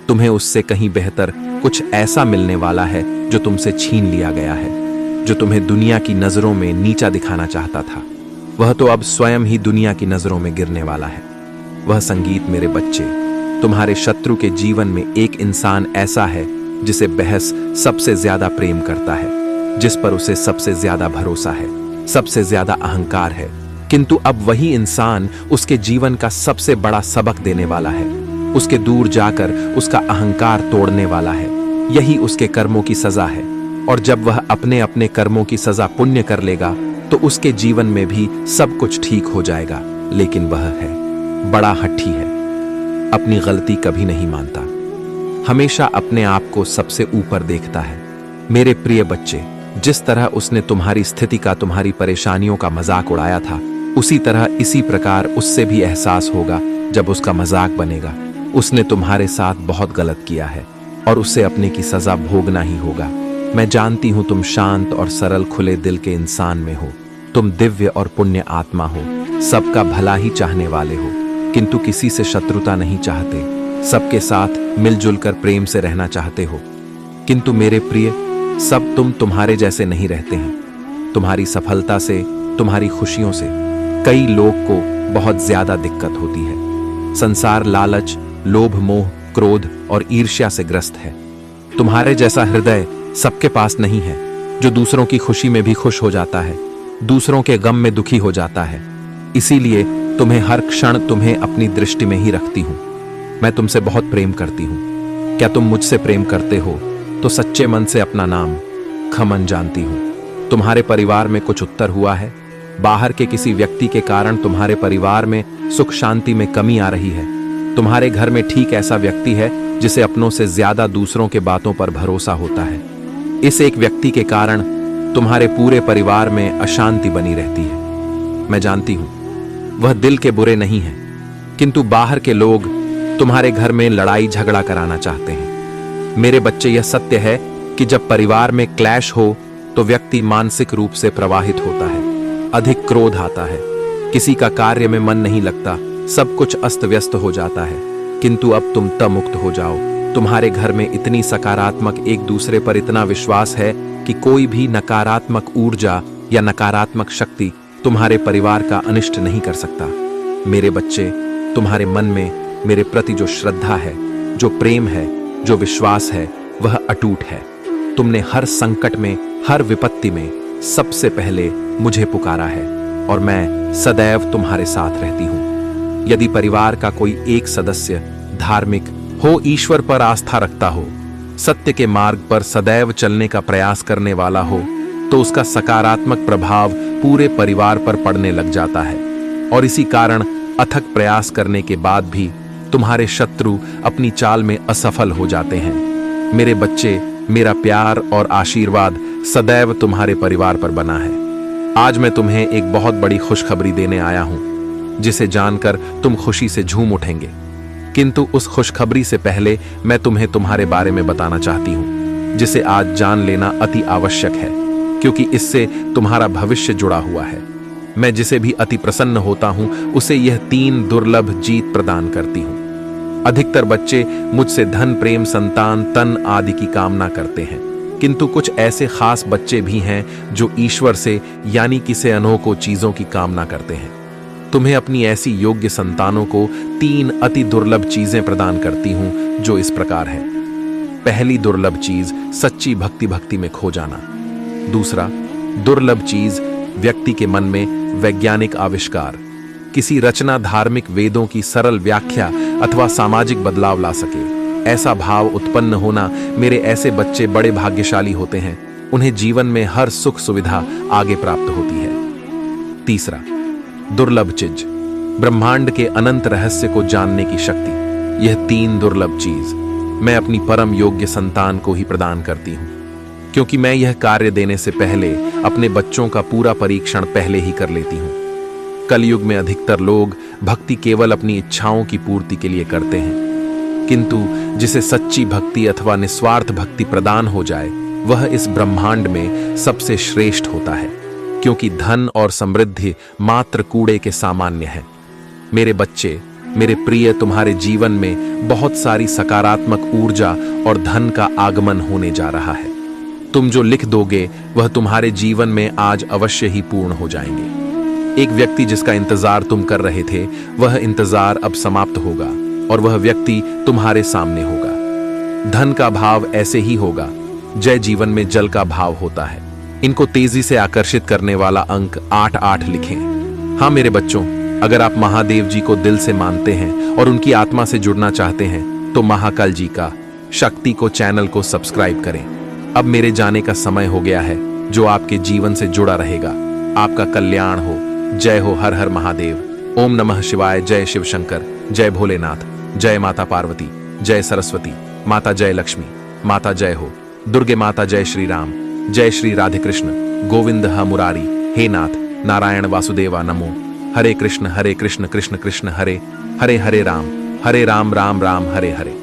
तुम्हें उससे कहीं बेहतर कुछ ऐसा मिलने वाला है जो तुमसे छीन लिया गया है। जो तुम्हें दुनिया की नजरों में नीचा दिखाना चाहता था, वह तो अब स्वयं ही दुनिया की नजरों में गिरने वाला है। वह संगीत मेरे बच्चे, तुम्हारे शत्रु के जीवन में एक इंसान ऐसा है जिसे बहस सबसे ज्यादा प्रेम करता है, जिस पर उसे सबसे ज्यादा भरोसा है, सबसे ज्यादा अहंकार है, किंतु अब वही इंसान उसके जीवन का सबसे बड़ा सबक देने वाला है। उसके दूर जाकर उसका अहंकार तोड़ने वाला है। यही उसके कर्मों की सजा है। और जब वह अपने अपने कर्मों की सजा पुण्य कर लेगा तो उसके जीवन में भी सब कुछ ठीक हो जाएगा। लेकिन वह है बड़ा हठी है, अपनी गलती कभी नहीं मानता, हमेशा अपने आप को सबसे ऊपर देखता है। मेरे प्रिय बच्चे, जिस तरह उसने तुम्हारी स्थिति का, तुम्हारी परेशानियों का मजाक उड़ाया था, उसी तरह इसी प्रकार उससे भी एहसास होगा जब उसका मजाक बनेगा। उसने तुम्हारे साथ बहुत गलत किया है और उससे अपने की सजा भोगना ही होगा। मैं जानती हूं तुम शांत और सरल खुले दिल के इंसान में हो। तुम दिव्य और पुण्य आत्मा हो, सबका भला ही चाहने वाले हो, किंतु किसी से शत्रुता नहीं चाहते, सबके साथ मिलजुल कर प्रेम से रहना चाहते हो। किंतु मेरे प्रिय, सब तुम्हारे जैसे नहीं रहते हैं। तुम्हारी सफलता से, तुम्हारी खुशियों से कई लोग को बहुत ज्यादा दिक्कत होती है। संसार लालच, लोभ, मोह, क्रोध और ईर्ष्या से ग्रस्त है। तुम्हारे जैसा हृदय सबके पास नहीं है, जो दूसरों की खुशी में भी खुश हो जाता है, दूसरों के गम में दुखी हो जाता है। इसीलिए तुम्हें हर क्षण तुम्हें अपनी दृष्टि में ही रखती हूं। मैं तुमसे बहुत प्रेम करती हूं। क्या तुम मुझसे प्रेम करते हो तो सच्चे मन से अपना नाम खमन जानती हूं। तुम्हारे परिवार में कुछ उत्तर हुआ है। बाहर के किसी व्यक्ति के कारण तुम्हारे परिवार में सुख शांति में कमी आ रही है। तुम्हारे घर में ठीक ऐसा व्यक्ति है जिसे अपनों से ज्यादा दूसरों के बातों पर भरोसा होता है। इस एक व्यक्ति के कारण तुम्हारे पूरे परिवार में अशांति बनी रहती है। मैं जानती हूं वह दिल के बुरे नहीं हैं, किंतु बाहर के लोग तुम्हारे घर में लड़ाई झगड़ा कराना चाहते हैं। मेरे बच्चे, यह सत्य है कि जब परिवार में क्लैश हो तो व्यक्ति मानसिक रूप से प्रवाहित होता है, अधिक क्रोध आता है, किसी का कार्य में मन नहीं लगता, सब कुछ अस्त व्यस्त हो जाता है। किंतु अब तुम तमुक्त हो जाओ। तुम्हारे घर में इतनी सकारात्मक, एक दूसरे पर इतना विश्वास है कि कोई भी नकारात्मक ऊर्जा या नकारात्मक शक्ति तुम्हारे परिवार का अनिष्ट नहीं कर सकता। मेरे बच्चे, तुम्हारे मन में मेरे प्रति जो श्रद्धा है, जो प्रेम है, जो विश्वास है, वह अटूट है। तुमने हर संकट में, हर विपत्ति में सबसे पहले मुझे पुकारा है और मैं सदैव तुम्हारे साथ रहती हूं। यदि परिवार का कोई एक सदस्य धार्मिक हो, ईश्वर पर आस्था रखता हो, सत्य के मार्ग पर सदैव चलने का प्रयास करने वाला हो, तो उसका सकारात्मक प्रभाव पूरे परिवार पर पड़ने लग जाता है। और इसी कारण अथक प्रयास करने के बाद भी तुम्हारे शत्रु अपनी चाल में असफल हो जाते हैं। मेरे बच्चे, मेरा प्यार और आशीर्वाद सदैव तुम्हारे परिवार पर बना है। आज मैं तुम्हें एक बहुत बड़ी खुशखबरी देने आया हूं, जिसे जानकर तुम खुशी से झूम उठेंगे। किंतु उस खुशखबरी से पहले मैं तुम्हें तुम्हारे बारे में बताना चाहती हूं, जिसे आज जान लेना अति आवश्यक है, क्योंकि इससे तुम्हारा भविष्य जुड़ा हुआ है। मैं जिसे भी अति प्रसन्न होता हूं, उसे यह 3 दुर्लभ जीत प्रदान करती हूं। अधिकतर बच्चे मुझसे धन, प्रेम, संतान, तन आदि की कामना करते हैं, किंतु कुछ ऐसे खास बच्चे भी हैं जो ईश्वर से, यानी किसी अनोखी चीजों की कामना करते हैं। तुम्हें अपनी ऐसी योग्य संतानों को 3 अति दुर्लभ चीजें प्रदान करती हूं, जो इस प्रकार है। पहली दुर्लभ चीज, सच्ची भक्ति में खो जाना। दूसरा दुर्लभ चीज, व्यक्ति के मन में वैज्ञानिक आविष्कार, किसी रचना, धार्मिक वेदों की सरल व्याख्या अथवा सामाजिक बदलाव ला सके, ऐसा भाव उत्पन्न होना। मेरे ऐसे बच्चे बड़े भाग्यशाली होते हैं। उन्हें जीवन में हर सुख सुविधा आगे प्राप्त होती है। तीसरा दुर्लभ चीज, ब्रह्मांड के अनंत रहस्य को जानने की शक्ति। यह 3 दुर्लभ चीज मैं अपनी परम योग्य संतान को ही प्रदान करती हूं, क्योंकि मैं यह कार्य देने से पहले अपने बच्चों का पूरा परीक्षण पहले ही कर लेती हूं। कलयुग में अधिकतर लोग भक्ति केवल अपनी इच्छाओं की पूर्ति के लिए करते हैं, किंतु जिसे सच्ची भक्ति अथवा निस्वार्थ भक्ति प्रदान हो जाए, वह इस ब्रह्मांड में सबसे श्रेष्ठ होता है, क्योंकि धन और समृद्धि मात्र कूड़े के सामान्य है। मेरे बच्चे, मेरे प्रिय, तुम्हारे जीवन में बहुत सारी सकारात्मक ऊर्जा और धन का आगमन होने जा रहा है। तुम जो लिख दोगे वह तुम्हारे जीवन में आज अवश्य ही पूर्ण हो जाएंगे। एक व्यक्ति जिसका इंतजार तुम कर रहे थे, वह इंतजार अब समाप्त होगा और वह व्यक्ति तुम्हारे सामने होगा। धन का भाव ऐसे ही होगा जय जीवन में जल का भाव होता है। इनको तेजी से आकर्षित करने वाला अंक 88 लिखें। हाँ मेरे बच्चों, अगर आप महादेव जी को दिल से मानते हैं और उनकी आत्मा से जुड़ना चाहते हैं, तो महाकाल जी का शक्ति को चैनल को सब्सक्राइब करें। अब मेरे जाने का समय हो गया है, जो आपके जीवन से जुड़ा रहेगा। आपका कल्याण हो। जय हो। हर हर महादेव। ओम नमः शिवाय। जय शिव शंकर। जय भोलेनाथ। जय माता पार्वती। जय सरस्वती। माता जय लक्ष्मी, माता जय हो, दुर्गे माता जय श्री राम, जय श्री राधे कृष्ण, गोविंद ह मुरारी, हे नाथ नारायण वासुदेवा नमो, हरे कृष्ण कृष्ण कृष्ण हरे हरे, हरे राम राम राम हरे हरे।